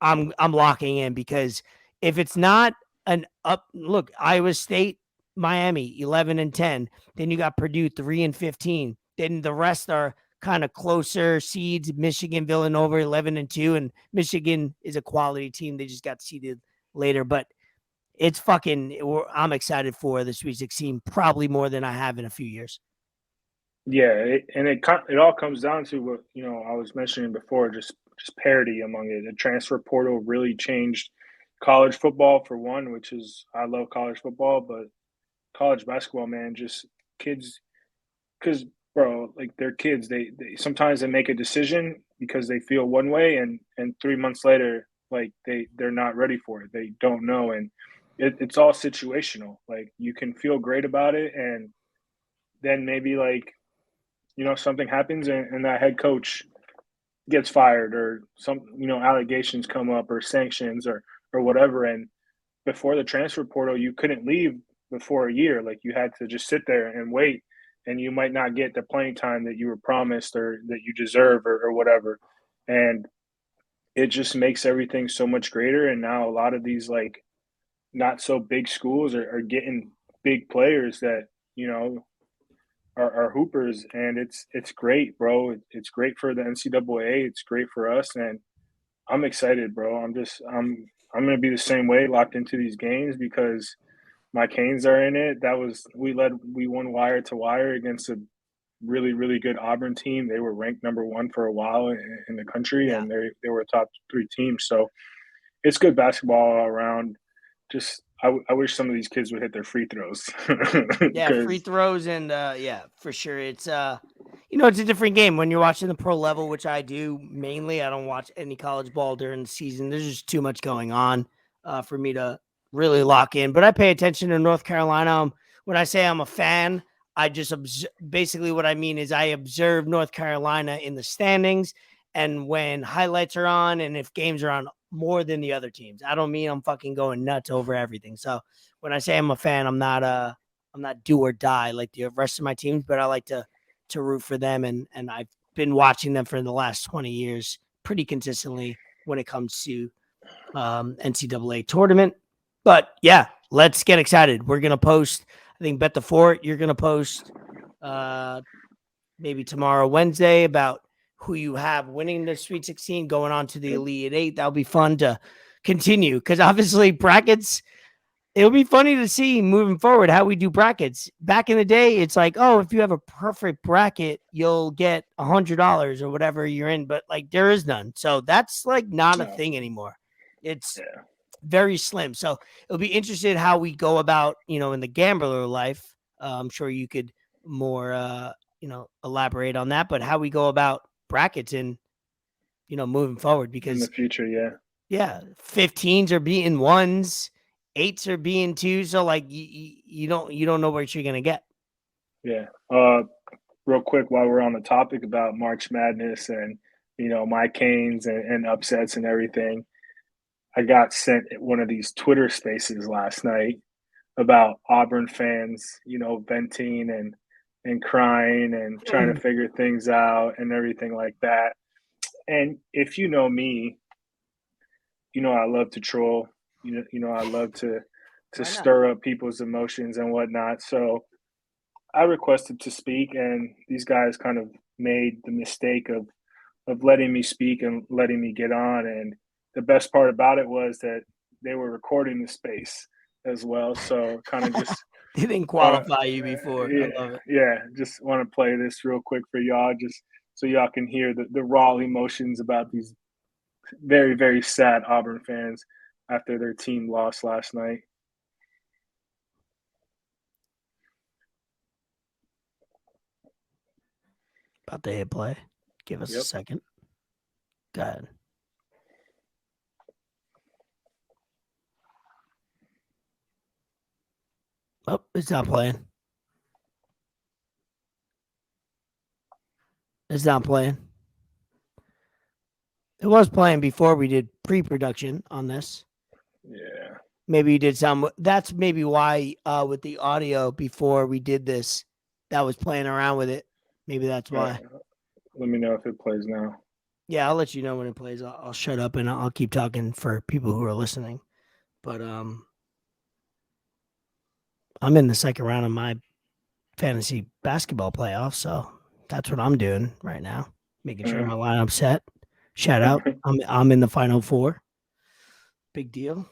I'm locking in, because if it's not look, Iowa State, Miami 11-10, then you got Purdue 3-15. Then the rest are kind of closer seeds. Michigan, Villanova 11-2, and Michigan is a quality team. They just got seeded later, but it's I'm excited for the Sweet 16 probably more than I have in a few years. Yeah, it all comes down to what I was mentioning before, just parity among it. The transfer portal really changed college football for one, which is, I love college football, but college basketball, man, just kids, because bro, like they're kids. They sometimes they make a decision because they feel one way, and 3 months later, like they're not ready for it. They don't know, and it's all situational. Like you can feel great about it, and then maybe like something happens, and that head coach gets fired or some, allegations come up or sanctions or whatever. And before the transfer portal, you couldn't leave before a year. Like you had to just sit there and wait, and you might not get the playing time that you were promised or that you deserve or whatever. And it just makes everything so much greater. And now a lot of these like not so big schools are getting big players that, are hoopers, and it's great, bro. It's great for the NCAA. It's great for us, and I'm excited, bro. I'm gonna be the same way, locked into these games because my Canes are in it. We won wire to wire against a really really good Auburn team. They were ranked number one for a while in the country, Yeah. and they were a top 3 team. So it's good basketball all around. Just I wish some of these kids would hit their free throws. Yeah, free throws and yeah, for sure. It's it's a different game when you're watching the pro level, which I do mainly. I don't watch any college ball during the season. There's just too much going on for me to really lock in. But I pay attention to North Carolina. When I say I'm a fan, I just basically what I mean is I observe North Carolina in the standings, and when highlights are on and if games are on more than the other teams. I don't mean I'm fucking going nuts over everything. So when I say I'm a fan, I'm not do or die like the rest of my teams, but I like to root for them, and I've been watching them for the last 20 years pretty consistently when it comes to NCAA tournament. But yeah, let's get excited. We're gonna post. I think Bet the Fort. You're gonna post maybe tomorrow, Wednesday, about who you have winning the Sweet 16, going on to the Elite Eight. That'll be fun to continue because obviously brackets. It'll be funny to see moving forward how we do brackets. Back in the day, it's like, oh, if you have a perfect bracket, you'll get $100 or whatever you're in. But like, there is none. So that's like not a thing anymore. It's very slim. So it'll be interesting how we go about, in the gambler life. I'm sure you could more, elaborate on that. But how we go about brackets and, moving forward because in the future, yeah, 15s are beating ones. 8s are being 2, so like you don't know what you're gonna get. Yeah. Real quick, while we're on the topic about March Madness and my Canes and upsets and everything, I got sent one of these Twitter Spaces last night about Auburn fans, venting and crying and trying to figure things out and everything like that. And if you know me, I love to troll. I love to stir up people's emotions and whatnot. So I requested to speak, and these guys kind of made the mistake of letting me speak and letting me get on. And the best part about it was that they were recording the space as well. So kind of just they didn't qualify you before. Yeah, I love it. Yeah, just want to play this real quick for y'all, just so y'all can hear the raw emotions about these very, very sad Auburn fans after their team lost last night. About to hit play. Give us a second. Go ahead. Oh, it's not playing. It's not playing. It was playing before we did pre-production on this. Yeah. Maybe you did some. That's maybe why with the audio before we did this, that was playing around with it. Maybe that's why. Let me know if it plays now. Yeah, I'll let you know when it plays. I'll shut up and I'll keep talking for people who are listening. But I'm in the second round of my fantasy basketball playoff, so that's what I'm doing right now, making sure my lineup's set. Shout out, I'm in the final 4. Big deal.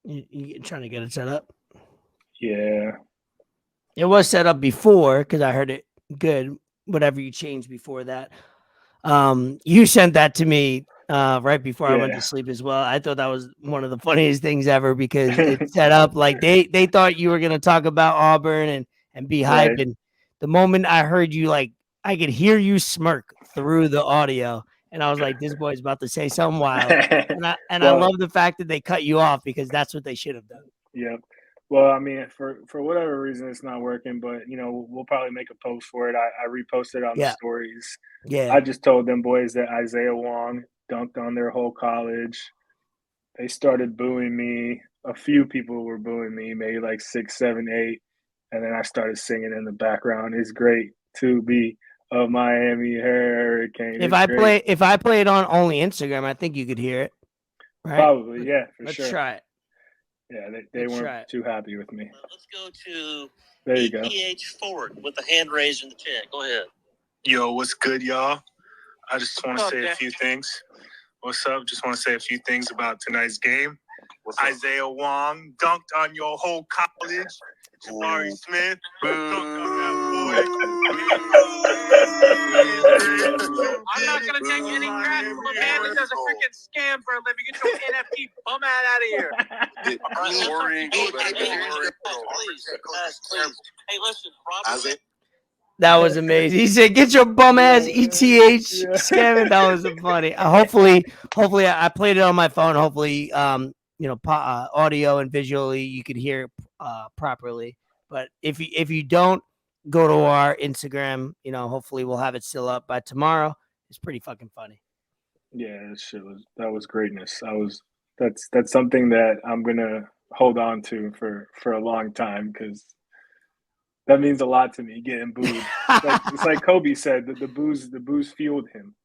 You trying to get it set up? Yeah. It was set up before because I heard it good. Whatever you changed before that. You sent that to me right before I went to sleep as well. I thought that was one of the funniest things ever because it set up like they thought you were gonna talk about Auburn and be hype. And the moment I heard you, like I could hear you smirk through the audio, and I was like, this boy's about to say something wild. And I love the fact that they cut you off because that's what they should have done. Yep. Well, I mean, for whatever reason, it's not working, but you know, we'll probably make a post for it. I reposted on the Yeah. stories. Yeah. I just told them boys that Isaiah Wong dunked on their whole college. They started booing me. A few people were booing me, maybe like 6, 7, 8, and then I started singing in the background. It's great to be a Miami Hurricane. It's great. If I play it on only Instagram, I think you could hear it. Right? Probably, yeah, for Let's sure. try it. Yeah, they Let's weren't try it. too happy with me. Let's go to There you go. ETH Ford with the hand raised in the chat. Go ahead. Yo, what's good, y'all? I just want to say a few things. What's up? Just want to say a few things about tonight's game. Isaiah Wong dunked on your whole college. Jabari Smith dunked on that boy. I'm not going to take any crap from a man that does a freaking scam for a living. Get your NFT bum out of here. Please. Hey, listen, Robert. That was amazing. He said, "Get your bum ass ETH scamming." That was funny. Hopefully, I played it on my phone. Hopefully, audio and visually you could hear it properly. But if you don't, go to our Instagram. You know, hopefully we'll have it still up by tomorrow. It's pretty fucking funny. Yeah, that was greatness. That's something that I'm gonna hold on to for a long time because that means a lot to me. Getting booed, it's like Kobe said, the booze fueled him.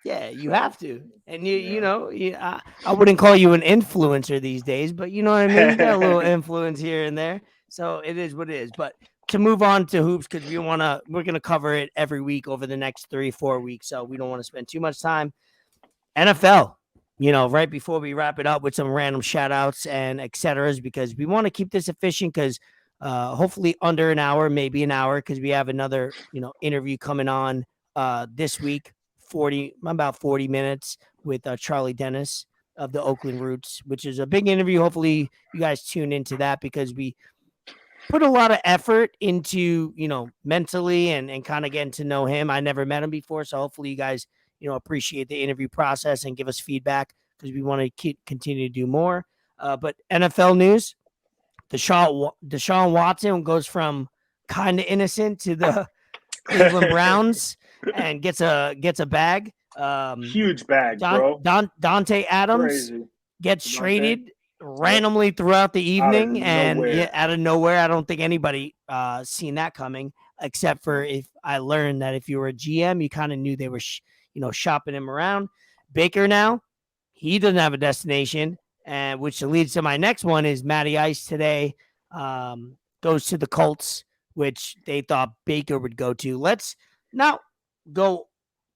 Yeah, you have to, and I wouldn't call you an influencer these days, but you know what I mean. You got a little influence here and there, so it is what it is. But to move on to hoops, because we're gonna cover it every week over the next 3-4 weeks, so we don't want to spend too much time. NFL, right before we wrap it up with some random shout outs and et ceteras, because we want to keep this efficient because hopefully under an hour, maybe an hour, because we have another, interview coming on this week, about 40 minutes with Charlie Dennis of the Oakland Roots, which is a big interview. Hopefully you guys tune into that because we put a lot of effort into, mentally and kind of getting to know him. I never met him before. So hopefully you guys, appreciate the interview process and give us feedback because we want to continue to do more. But NFL news, Deshaun Watson goes from kind of innocent to the Cleveland Browns and gets a bag. Huge bag, bro. Dante Adams Crazy. gets traded randomly throughout the evening out of nowhere. I don't think anybody seen that coming, except for if I learned that if you were a GM, you kind of knew they were shopping him around. Baker now, he doesn't have a destination, and which leads to my next one is Matty Ice today goes to the Colts, which they thought Baker would go to. Let's not go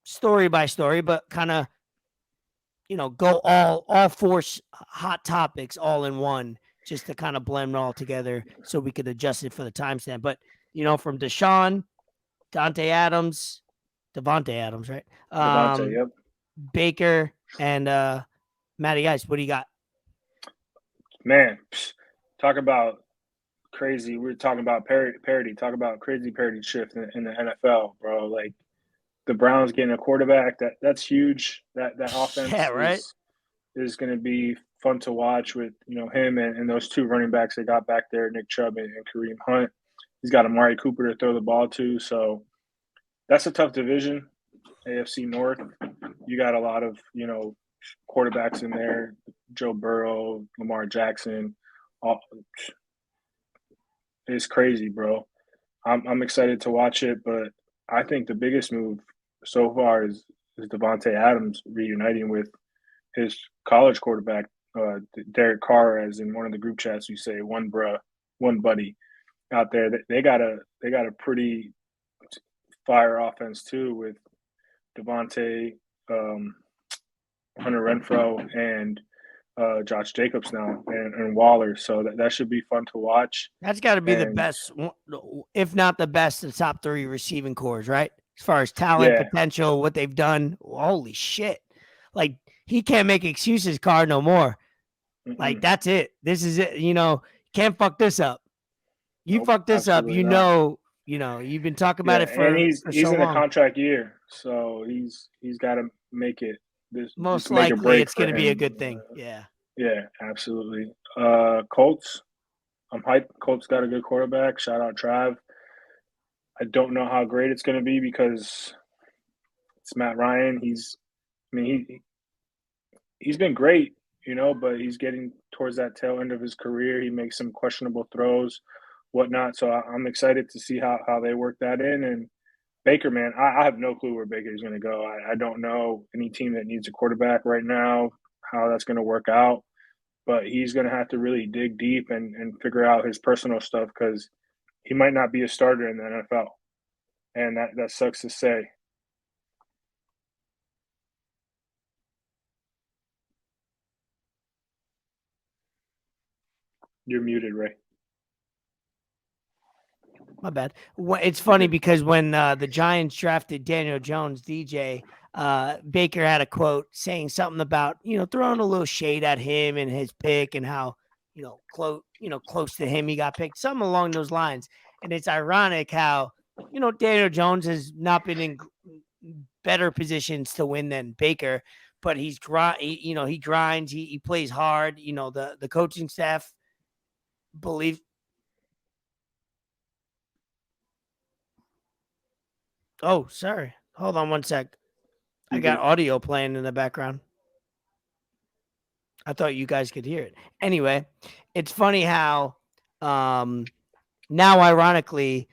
story by story, but kind of go all four hot topics all in one, just to kind of blend them all together so we could adjust it for the timestamp. But from Deshaun, Davante Adams, right? Devontae, yep. Baker and Matty Ice. What do you got? Man, talk about crazy. We're talking about parity. Talk about crazy parity shift in the NFL, bro. Like the Browns getting a quarterback, that's huge. That offense is going to be fun to watch with him and those two running backs they got back there, Nick Chubb and Kareem Hunt. He's got Amari Cooper to throw the ball to, so that's a tough division. AFC North, you got a lot of quarterbacks in there. Joe Burrow, Lamar Jackson. It's crazy, bro. I'm excited to watch it, but I think the biggest move so far is Davante Adams reuniting with his college quarterback, Derek Carr, as in one of the group chats you say, one buddy out there. They got a pretty fire offense too with Davante, Hunter Renfrow, and Josh Jacobs now, and Waller. So that should be fun to watch. That's got to be the best, if not the best, the top 3 receiving cores, right? As far as talent, potential, what they've done. Holy shit. Like, he can't make excuses, Carr, no more. Mm-mm. Like, that's it. This is it. Can't fuck this up. You fuck this up, you've been talking about it for and he's so in long. a contract year, so he's got to make it. Most likely, it's going to be a good thing. Yeah, absolutely. Colts, I'm hyped. Colts got a good quarterback. Shout out Trav. I don't know how great it's going to be because it's Matt Ryan. He's been great, but he's getting towards that tail end of his career. He makes some questionable throws, whatnot. So I'm excited to see how they work that in. And Baker, man, I have no clue where Baker is going to go. I don't know any team that needs a quarterback right now, how that's going to work out. But he's going to have to really dig deep and figure out his personal stuff because he might not be a starter in the NFL. And that sucks to say. You're muted, Ray. My bad. It's funny because when the Giants drafted Daniel Jones, DJ, Baker had a quote saying something about, throwing a little shade at him and his pick and how, close to him he got picked, something along those lines. And it's ironic how, Daniel Jones has not been in better positions to win than Baker, but he grinds, he plays hard, the coaching staff believe. Oh, sorry. Hold on one sec. I got audio playing in the background. I thought you guys could hear it. Anyway, it's funny how now, ironically,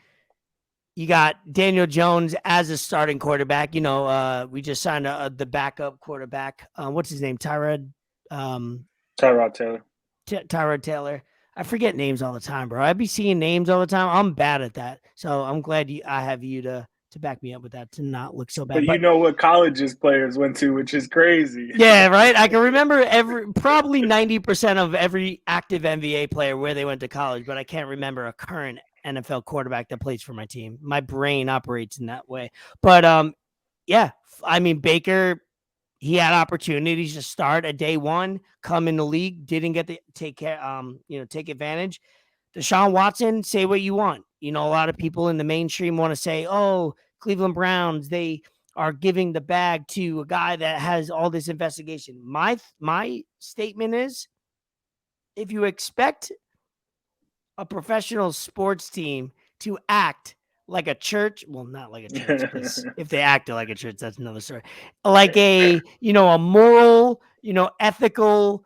you got Daniel Jones as a starting quarterback. We just signed the backup quarterback. What's his name? Tyrod Taylor. Tyrod Taylor. I forget names all the time, bro. I be seeing names all the time. I'm bad at that. So I'm glad I have you to back me up with that, to not look so bad. But you know what colleges players went to, which is crazy. Yeah, right? I can remember probably 90% of every active NBA player where they went to college, but I can't remember a current NFL quarterback that plays for my team. My brain operates in that way. But, yeah, Baker, he had opportunities to start at day one, come in the league, didn't get to take advantage. Deshaun Watson, say what you want. A lot of people in the mainstream want to say, oh, Cleveland Browns, they are giving the bag to a guy that has all this investigation. My statement is, if you expect a professional sports team to act like a church, well, not like a church, because if they acted like a church, that's another story. Like a moral, ethical,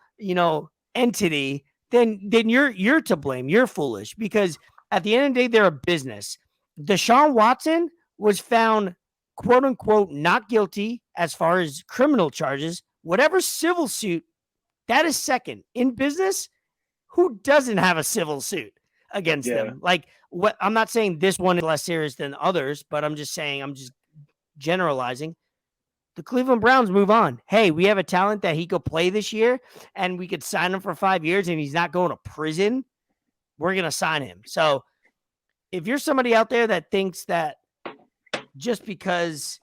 entity, then you're to blame. You're foolish because at the end of the day, they're a business. Deshaun Watson was found, quote unquote, not guilty as far as criminal charges. Whatever civil suit, that is second. In business, who doesn't have a civil suit against them? Like, what? I'm not saying this one is less serious than others, but I'm just generalizing. The Cleveland Browns move on. Hey, we have a talent that he could play this year, and we could sign him for 5 years, and he's not going to prison. We're going to sign him. So if you're somebody out there that thinks that just because,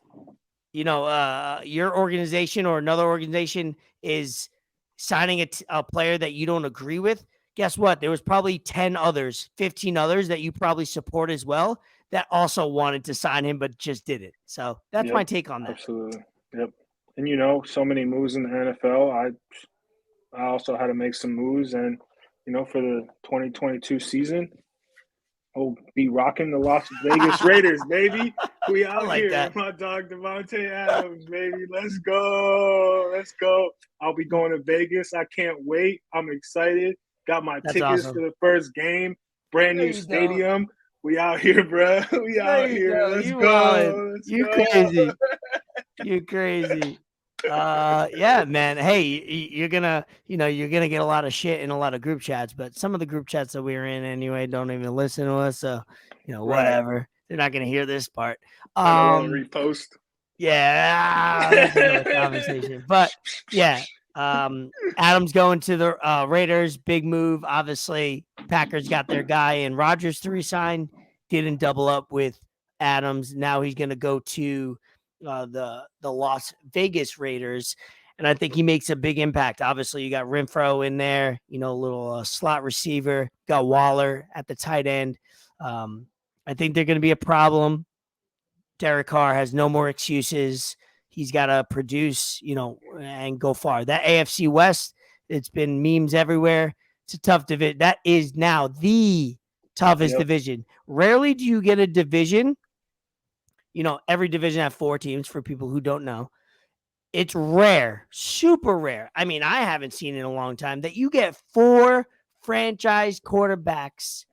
your organization or another organization is signing a player that you don't agree with, guess what? There was probably 10 others, 15 others that you probably support as well that also wanted to sign him but just didn't. So that's my take on that. Absolutely. Yep. And, so many moves in the NFL. I also had to make some moves. And, for the 2022 season, I'll be rocking the Las Vegas Raiders, baby. We out here. That. My dog Devontae Adams, baby. Let's go. Let's go. I'll be going to Vegas. I can't wait. I'm excited. Got my tickets for the first game. Brand new stadium. We out here, bro. We out here. Let's go. You crazy. You crazy. Yeah, man. Hey, you're gonna get a lot of shit in a lot of group chats, but some of the group chats that we're in anyway don't even listen to us. So, whatever. Right. They're not gonna hear this part. Repost. Yeah, that's another conversation. But yeah, Adams going to the Raiders. Big move. Obviously, Packers got their guy in Rodgers to resign. Didn't double up with Adams. Now he's gonna go to the Las Vegas Raiders, and I think he makes a big impact. Obviously, you got Renfro in there, little slot receiver. Got Waller at the tight end. I think they're going to be a problem. Derek Carr has no more excuses. He's got to produce, and go far. That AFC West, it's been memes everywhere. It's a tough division. That is now the toughest division. Rarely do you get a division. You know, every division have 4 teams for people who don't know. It's rare, super rare. I mean, I haven't seen it in a long time that you get 4 franchise quarterbacks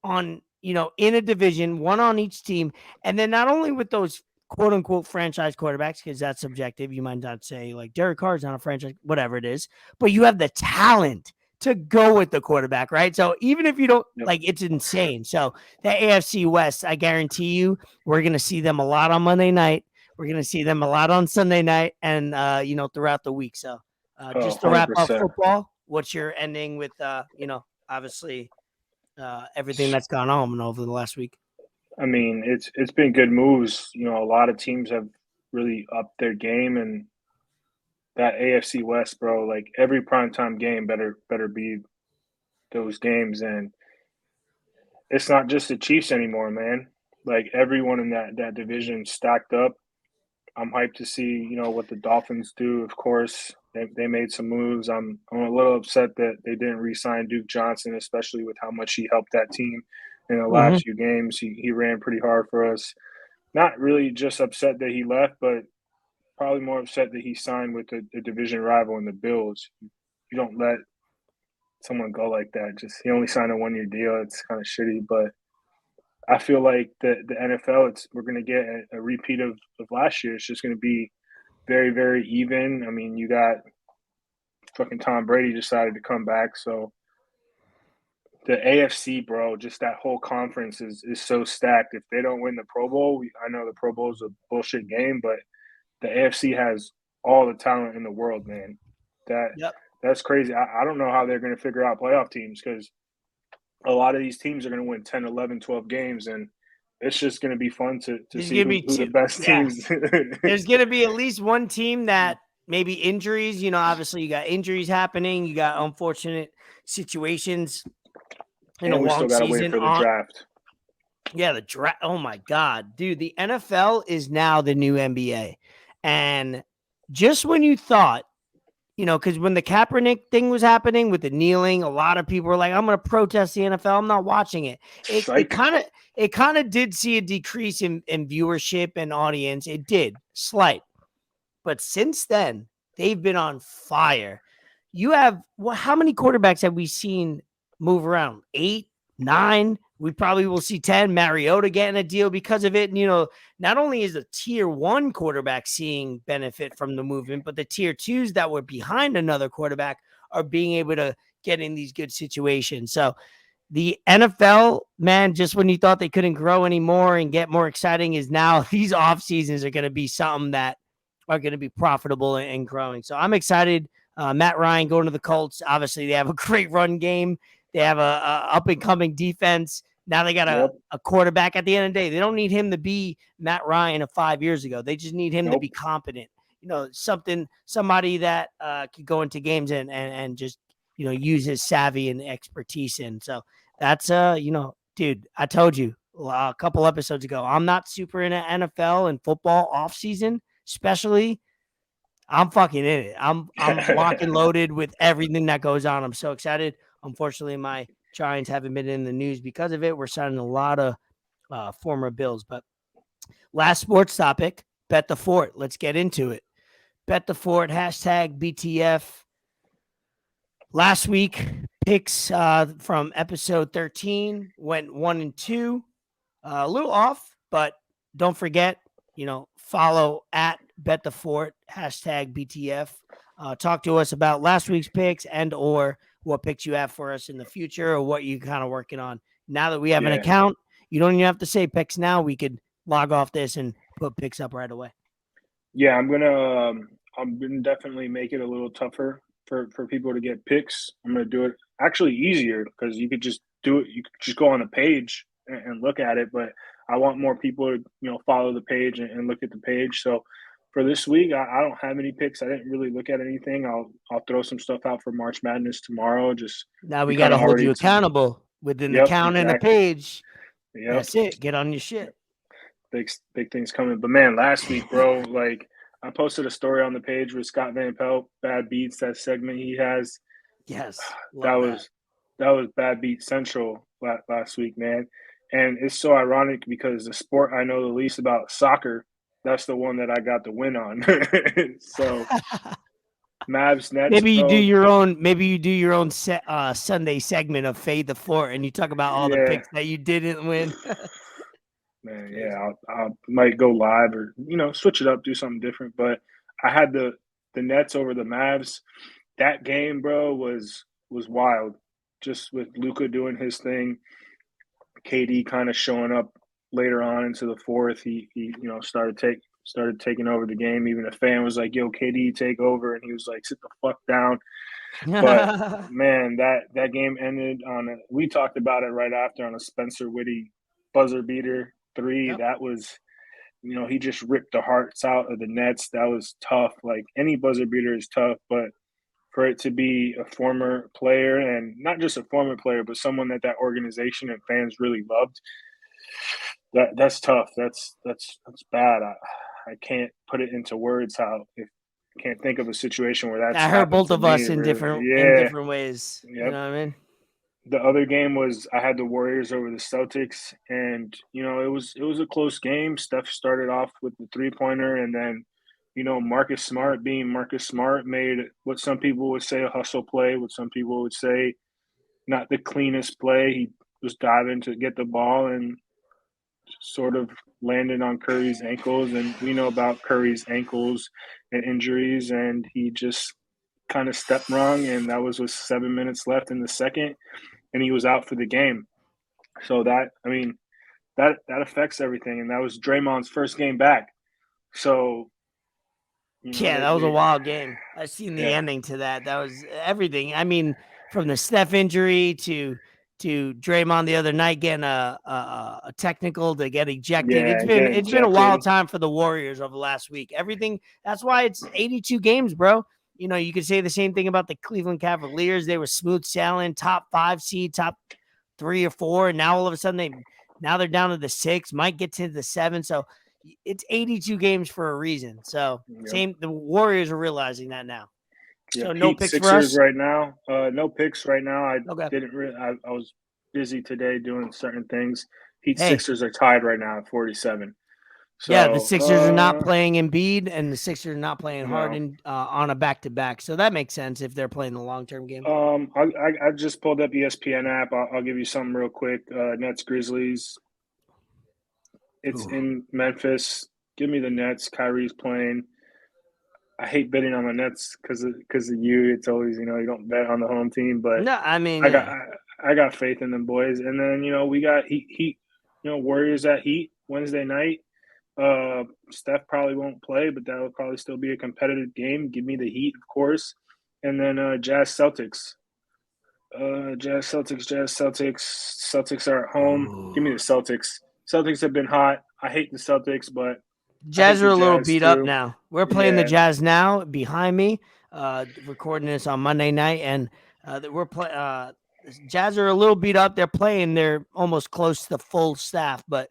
on, you know, in a division, 1 on each team. And then not only with those quote unquote franchise quarterbacks, because that's subjective. You might not say like Derek Carr's not a franchise, whatever it is, but you have the talent to go with the quarterback, right? So even if you don't like, it's insane. So the AFC West, I guarantee you, we're going to see them a lot on Monday night. We're going to see them a lot on Sunday night and, you know, throughout the week. So just to wrap up football, what's your ending with, you know, obviously everything that's gone on over the last week? I mean, it's been good moves. You know, a lot of teams have really upped their game, and that AFC West, bro, like every primetime game better be those games. And it's not just the Chiefs anymore, man. Like everyone in that division stacked up. I'm hyped to see, you know, what the Dolphins do. Of course, they made some moves. I'm a little upset that they didn't re-sign Duke Johnson, especially with how much he helped that team in the last few games. He ran pretty hard for us. Not really just upset that he left, but probably more upset that he signed with a division rival in the Bills. You don't let someone go like that. Just he only signed a 1-year deal. It's kind of shitty, but I feel like the NFL, we're going to get a repeat of last year. It's just going to be very, very even. I mean, you got fucking Tom Brady decided to come back. So the AFC, bro, just that whole conference is so stacked. If they don't win the Pro Bowl, I know the Pro Bowl is a bullshit game, but the AFC has all the talent in the world, man. That's crazy. I don't know how they're going to figure out playoff teams because a lot of these teams are going to win 10, 11, 12 games, and it's just going to be fun to see who the best teams. There's going to be at least one team that maybe injuries, you know, obviously you got injuries happening. You got unfortunate situations in a long still gotta season. Wait for the draft. Yeah, the draft. Oh, my God. Dude, the NFL is now the new NBA. And just when you thought, you know, because when the Kaepernick thing was happening with the kneeling, a lot of people were like, I'm going to protest the NFL. I'm not watching it. It kind of did see a decrease in viewership and audience. It did, slight. But since then, they've been on fire. You have, how many quarterbacks have we seen move around? 8, 9? We probably will see 10. Mariota getting a deal because of it. And, you know, not only is the tier 1 quarterback seeing benefit from the movement, but the tier 2s that were behind another quarterback are being able to get in these good situations. So the NFL, man, just when you thought they couldn't grow anymore and get more exciting, is now these off seasons are going to be something that are going to be profitable and growing. So I'm excited. Matt Ryan going to the Colts. Obviously, they have a great run game. They have a up and coming defense. Now they got a quarterback at the end of the day. They don't need him to be Matt Ryan of 5 years ago. They just need him to be competent. You know, somebody that could go into games and just, you know, use his savvy and expertise in. So that's, you know, dude, I told you a couple episodes ago, I'm not super into NFL and football off season, especially. I'm fucking in it. I'm locked and loaded with everything that goes on. I'm so excited. Unfortunately, my Giants haven't been in the news because of it. We're signing a lot of former Bills. But last sports topic, Bet the Fort. Let's get into it. Bet the Fort, hashtag BTF. Last week, picks from episode 13 went 1 and 2. A little off, but don't forget, you know, follow at Bet the Fort, hashtag BTF. Talk to us about last week's picks and or what picks you have for us in the future or what you're kind of working on. Now that we have an account, you don't even have to say picks now. We could log off this and put picks up right away. Yeah, I'm gonna definitely make it a little tougher for people to get picks. I'm gonna do it actually easier because you could just do it. You could just go on the page and look at it. But I want more people to, you know, follow the page and look at the page. So for this week, I don't have any picks. I didn't really look at anything. I'll throw some stuff out for March Madness tomorrow. Just now we got to hold you accountable with an account and a page. Yep. That's it. Get on your shit. Big things coming. But man, last week, bro, like I posted a story on the page with Scott Van Pelt, Bad Beats, that segment he has. Yes. That was that was Bad Beat Central last week, man. And it's so ironic because the sport I know the least about, soccer, that's the one that I got the win on. So Mavs Nets, Maybe you do bro. your own. Maybe you do your own Sunday segment of Fade the Floor, and you talk about all the Yeah, picks that you didn't win. man. Yeah, I might go live or switch it up, do something different. But I had the Nets over the Mavs. That game, bro, was wild. Just with Luka doing his thing, KD kind of showing up later on into the fourth. He started taking over the game. Even a fan was like, "Yo, KD, take over," and he was like, "Sit the fuck down." But man, that game ended on a. We talked about it right after on a Spencer Whitty buzzer beater three. Yep. That was, he just ripped the hearts out of the Nets. That was tough. Like any buzzer beater is tough, but for it to be a former player, and not just a former player, but someone that organization and fans really loved, that's tough. That's bad. I can't put it into words how if I can't think of a situation where that's I heard happened both to of me. us in Yeah. different ways. Yep. You know what I mean? The other game was I had the Warriors over the Celtics, and it was a close game. Steph started off with the 3-pointer, and then Marcus Smart, being Marcus Smart, made what some people would say a hustle play, what some people would say not the cleanest play. He was diving to get the ball and sort of landed on Curry's ankles, and we know about Curry's ankles and injuries, and he just kind of stepped wrong, and that was with 7 minutes left in the second, and he was out for the game. So that affects everything, and that was Draymond's first game back. So yeah, that was a wild game. I seen the ending to that. That was everything. I mean, from the Steph injury to Draymond the other night getting a technical to get ejected. Yeah, It's been a wild time for the Warriors over the last week. Everything. That's why it's 82 games, bro. You could say the same thing about the Cleveland Cavaliers. They were smooth sailing, top 5 seed, top 3 or 4, and now all of a sudden they're down to the 6, might get to the 7. So it's 82 games for a reason. So the Warriors are realizing that now. Yeah, so no Heat, picks Sixers for us right now. No picks right now. I Okay. didn't really. I was busy today doing certain things. Heat Hey. Sixers are tied right now at 47. So, yeah, the Sixers are not playing Embiid, and the Sixers are not playing no. Harden on a back-to-back. So that makes sense if they're playing the long-term game. I just pulled up ESPN app. I'll give you something real quick. Nets Grizzlies. It's in Memphis. Give me the Nets. Kyrie's playing. I hate betting on the Nets because of you. It's always you don't bet on the home team, but No, I mean I got faith in them boys. And then we got Heat. Warriors at Heat Wednesday night. Steph probably won't play, but that will probably still be a competitive game. Give me the Heat, of course, and then Jazz Celtics. Jazz Celtics. Celtics are at home. Give me the Celtics. Celtics have been hot. I hate the Celtics, but Jazz are a little beat up too. now. We're playing the Jazz now behind me, recording this on Monday night, and we're playing. Jazz are a little beat up. They're playing. They're almost close to full staff, but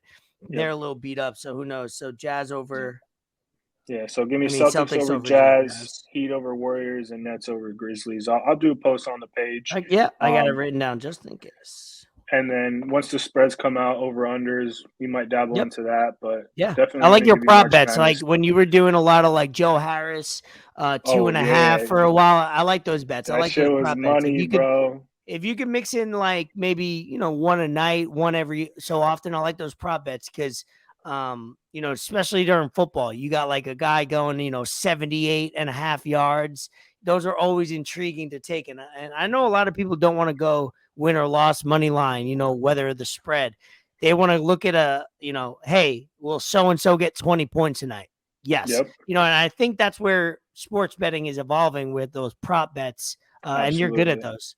they're a little beat up. So who knows? So Jazz over. Yeah. So give me Celtics over Jazz, Heat over Warriors, and Nets over Grizzlies. I'll do a post on the page. I got it written down just in case. And then once the spreads come out, over unders, we might dabble into that. But definitely, I like your prop bets. Like when you were doing a lot of like Joe Harris, 2.5 for a while. I like those bets. I like shit those was prop money, bets. bro. If you can mix in like maybe one a night, one every so often, I like those prop bets because especially during football, you got like a guy going 78.5 yards. Those are always intriguing to take, and I know a lot of people don't want to go win or loss money line, whether the spread. They want to look at hey, will so-and-so get 20 points tonight? Yes. And I think that's where sports betting is evolving with those prop bets, and you're good at those.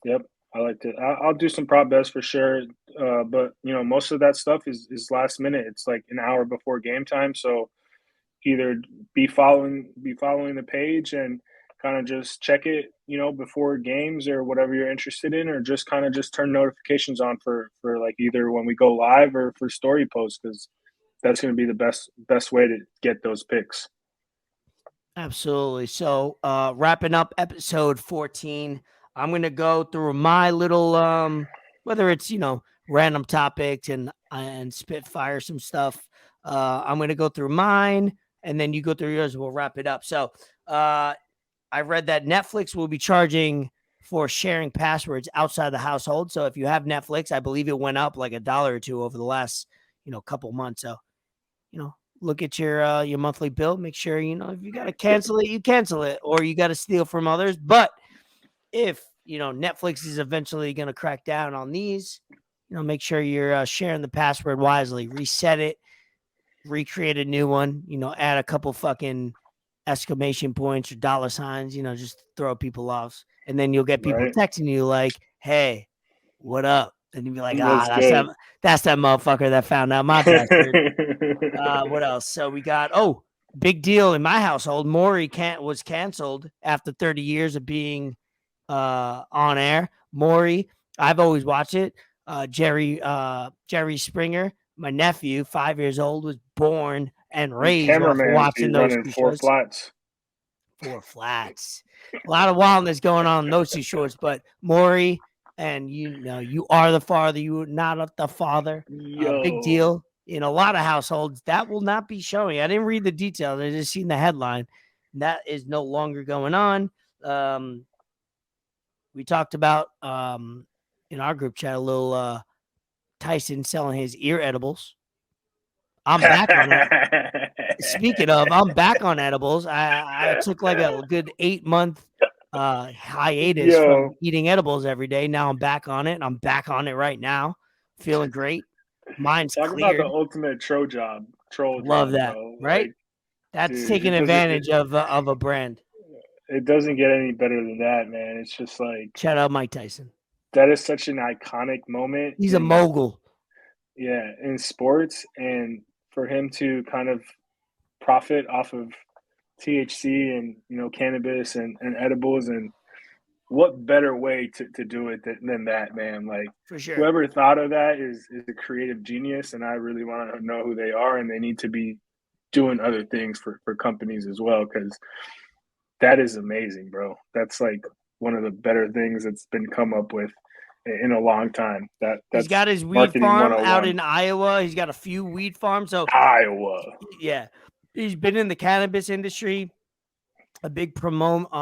Yep. I like it. I'll do some prop bets for sure. But most of that stuff is last minute. It's like an hour before game time. So either be following the page and kind of just check it, before games or whatever you're interested in, or just kind of just turn notifications on for like either when we go live or for story posts, because that's going to be the best way to get those picks. Absolutely. So wrapping up episode 14, I'm going to go through my little, whether it's, random topics and spitfire some stuff. I'm going to go through mine and then you go through yours. We'll wrap it up. So, I read that Netflix will be charging for sharing passwords outside the household. So if you have Netflix, I believe it went up like $1 or $2 over the last, couple months. So, look at your monthly bill. Make sure, if you got to cancel it, you cancel it, or you got to steal from others. But if, Netflix is eventually going to crack down on these, make sure you're sharing the password wisely, reset it, recreate a new one, add a couple fucking exclamation points or dollar signs, just throw people off. And then you'll get people Right. texting you like, hey, what up? And you'll be like, That's that's that motherfucker that found out my password. What else? So we got, big deal in my household. Maury was canceled after 30 years of being on air. Maury, I've always watched it. Jerry Springer, my nephew, 5 years old, was born and raised off Cameraman watching be those running two four shows. flats. 4 flats. A lot of wildness going on in those two shorts, but Maury, and you are the father, you are not the father. Big deal in a lot of households. That will not be showing. I didn't read the details. I just seen the headline. That is no longer going on. We talked about in our group chat a little Tyson selling his ear edibles. I'm back on that. Speaking of, I'm back on edibles. I took like a good 8-month hiatus from eating edibles every day. Now I'm back on it. I'm back on it right now. Feeling great. Mine's Talk cleared. about the ultimate troll job. Love that, bro. right? Like, that's dude, taking advantage of a brand. It doesn't get any better than that, man. It's just like, shout out Mike Tyson. That is such an iconic moment. He's a mogul. Yeah, in sports, and for him to kind of profit off of THC and cannabis and edibles, and what better way to do it than that, man? Like, for sure, whoever thought of that is a creative genius, and I really want to know who they are, and they need to be doing other things for companies as well, because that is amazing, bro. That's like one of the better things that's been come up with in a long time. He's got his weed farm out in Iowa. He's got a few weed farms. So Iowa, yeah, he's been in the cannabis industry, a big advocate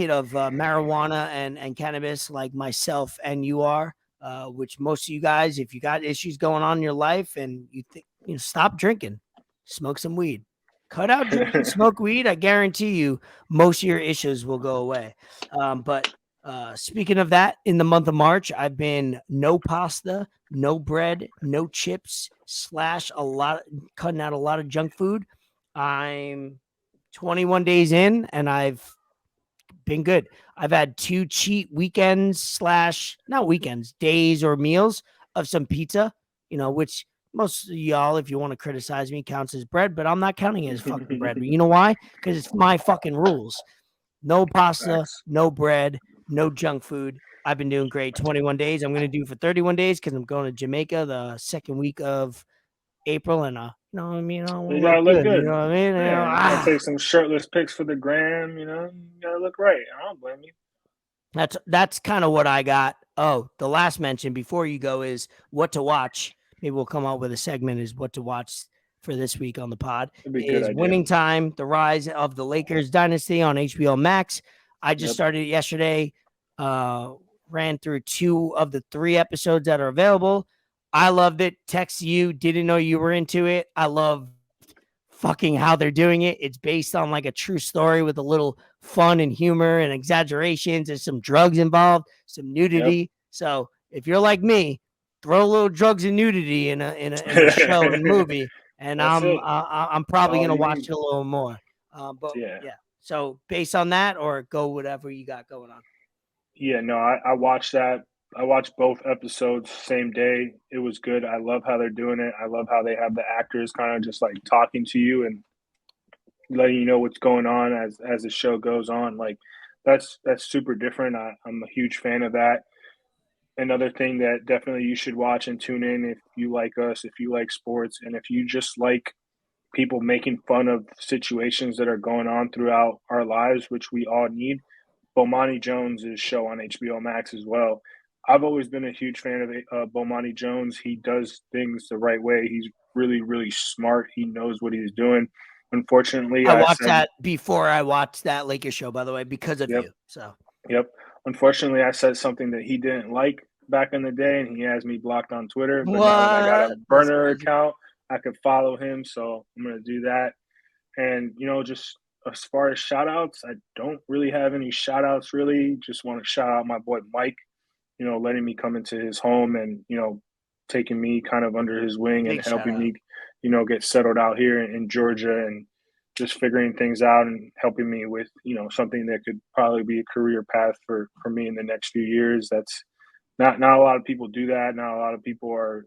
of marijuana and cannabis, like myself and you are. Which most of you guys, if you got issues going on in your life and you think, stop drinking, smoke some weed. Cut out drinking, smoke weed. I guarantee you most of your issues will go away. But speaking of that, in the month of March, I've been no pasta, no bread, no chips, cutting out a lot of junk food. I'm 21 days in and I've been good. I've had 2 cheat weekends / not weekends, days or meals of some pizza, which most of y'all, if you want to criticize me, counts as bread, but I'm not counting it as fucking bread. But you know why? Because it's my fucking rules. No pasta, no bread, no junk food. I've been doing great. 21 days. I'm going to do for 31 days because I'm going to Jamaica the second week of April, and I want to you gotta look good. You know what I mean? I'll take some shirtless pics for the gram. You gotta look right. I don't blame you. That's kind of what I got. Oh, the last mention before you go is what to watch. Maybe we'll come out with a segment is what to watch for this week on the pod. Is Winning Time, the rise of the Lakers dynasty on HBO Max. I just started it yesterday. Ran through 2 of the 3 episodes that are available. I loved it. Text you, didn't know you were into it. I love fucking how they're doing it. It's based on like a true story with a little fun and humor and exaggerations. There's some drugs involved, some nudity. So if you're like me, throw a little drugs and nudity in a show and movie, and I'm probably gonna watch it a little more. But yeah. So based on that, or go whatever you got going on. Yeah, no, I watched that. I watched both episodes same day. It was good. I love how they're doing it. I love how they have the actors kind of just like talking to you and letting you know what's going on as the show goes on. Like that's super different. I'm a huge fan of that. Another thing that definitely you should watch and tune in if you like us, if you like sports, and if you just like people making fun of situations that are going on throughout our lives, which we all need. Bomani Jones's show on HBO Max as well. I've always been a huge fan of Bomani Jones. He does things the right way. He's really, really smart. He knows what he's doing. Unfortunately, I watched that before I watched that Lakers show, by the way, because of you. So, Unfortunately, I said something that he didn't like back in the day, and he has me blocked on Twitter. But what? now that I got a burner account, I could follow him. So I'm going to do that. And, just as far as shout outs, I don't really have any shout outs really. Just want to shout out my boy Mike, letting me come into his home and, taking me kind of under his wing and helping me, get settled out here in Georgia and just figuring things out and helping me with, something that could probably be a career path for me in the next few years. That's not a lot of people do that. Not a lot of people are,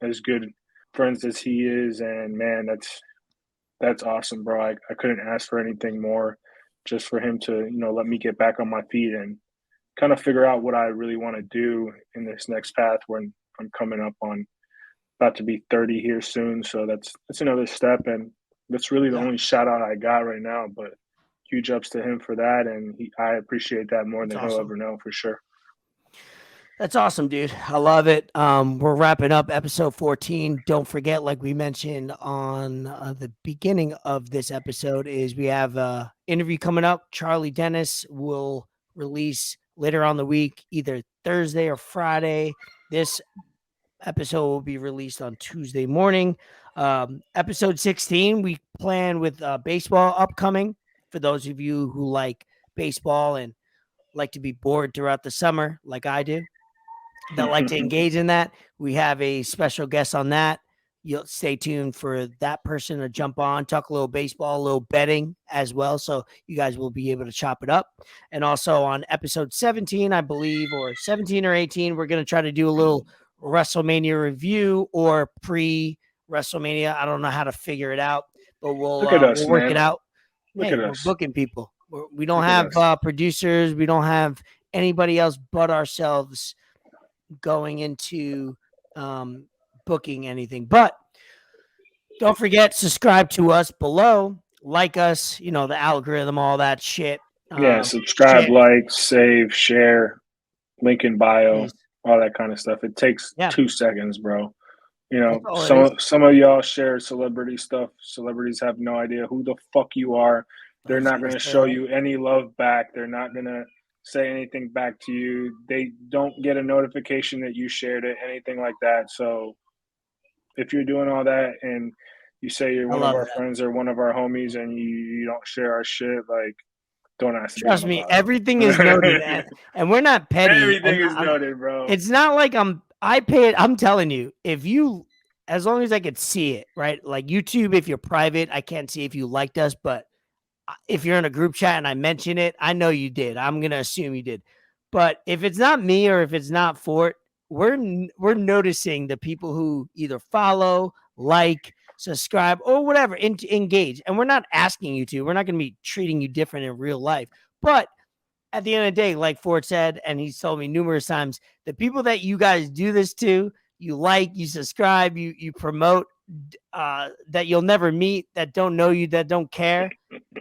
as good friends as he is. And man, that's awesome, bro. I couldn't ask for anything more just for him to, let me get back on my feet and kind of figure out what I really want to do in this next path when I'm coming up on about to be 30 here soon. So that's another step. And that's really the only shout out I got right now, but huge ups to him for that. And I appreciate that more than he'll ever know for sure. That's awesome, dude. I love it. We're wrapping up episode 14. Don't forget, like we mentioned on the beginning of this episode, is we have an interview coming up. Charlie Dennis will release later on the week, either Thursday or Friday. This episode will be released on Tuesday morning. Episode 16, we plan with baseball upcoming. For those of you who like baseball and like to be bored throughout the summer, like I do, that like to engage in that, we have a special guest on that. You'll stay tuned for that person to jump on, talk a little baseball, a little betting as well. So you guys will be able to chop it up. And also on episode 17, I believe, or 17 or 18, we're going to try to do a little WrestleMania review or pre-WrestleMania. I don't know how to figure it out, but we'll work it out. Look at us. We're booking people. We don't have producers. We don't have anybody else but ourselves going into booking anything. But don't forget, subscribe to us below, like us, the algorithm, all that shit. Subscribe, like, save, share, link in bio, all that kind of stuff. It takes 2 seconds, bro. Some of y'all share celebrity stuff. Celebrities have no idea who the fuck you are. They're not going to show you any love back. They're not going to say anything back to you. They don't get a notification that you shared it, anything like that. So if you're doing all that and you say you're one of our friends or one of our homies and you don't share our shit, like, don't ask me. Trust me, everything is noted, and we're not petty. Everything is noted, bro. It's not like I pay it. I'm telling you, as long as I could see it, right? Like YouTube, if you're private, I can't see if you liked us, but if you're in a group chat and I mention it, I know you did. I'm going to assume you did. But if it's not me or if it's not Fort, we're noticing the people who either follow, like, subscribe, or whatever, engage. And we're not asking you to. We're not going to be treating you different in real life. But at the end of the day, like Fort said, and he's told me numerous times, the people that you guys do this to, you like, you subscribe, you promote, that you'll never meet, that don't know you, that don't care.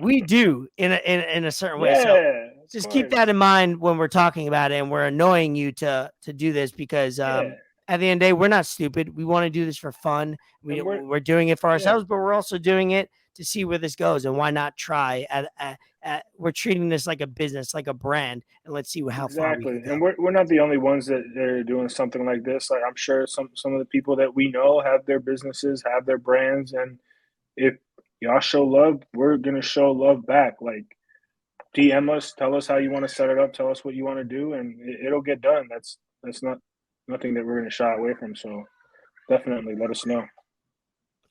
We do in a certain way. So just keep that in mind when we're talking about it, and we're annoying you to do this because at the end of the day, we're not stupid. We want to do this for fun. We're doing it for ourselves, but we're also doing it to see where this goes, and why not try we're treating this like a business, like a brand, and let's see how far we can go. And we're not the only ones that are doing something like this. Like, I'm sure some of the people that we know have their businesses, have their brands, and if y'all show love, we're gonna show love back. Like, DM us, tell us how you want to set it up, tell us what you want to do, and it'll get done. That's not nothing that we're gonna shy away from. So definitely let us know.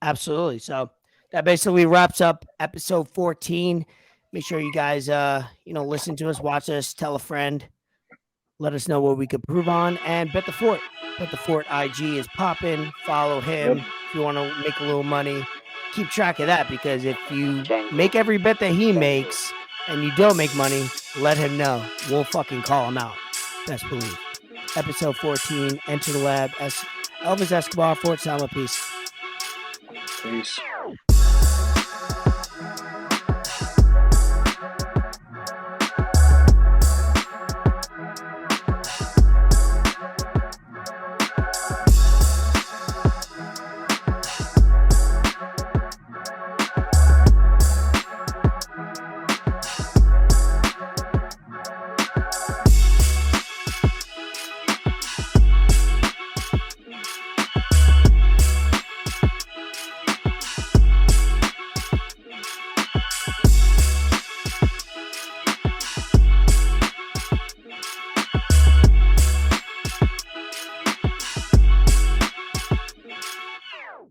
Absolutely. So that basically wraps up episode 14. Make sure you guys, listen to us, watch us, tell a friend, let us know what we could improve on, and Bet the Fort. Bet the Fort IG is popping. Follow him if you want to make a little money. Keep track of that, because if you make every bet that he makes and you don't make money, let him know. We'll fucking call him out. Best believe. Episode 14, Enter the Lab. Elvis Escobar, Fort Salma. Peace. Peace.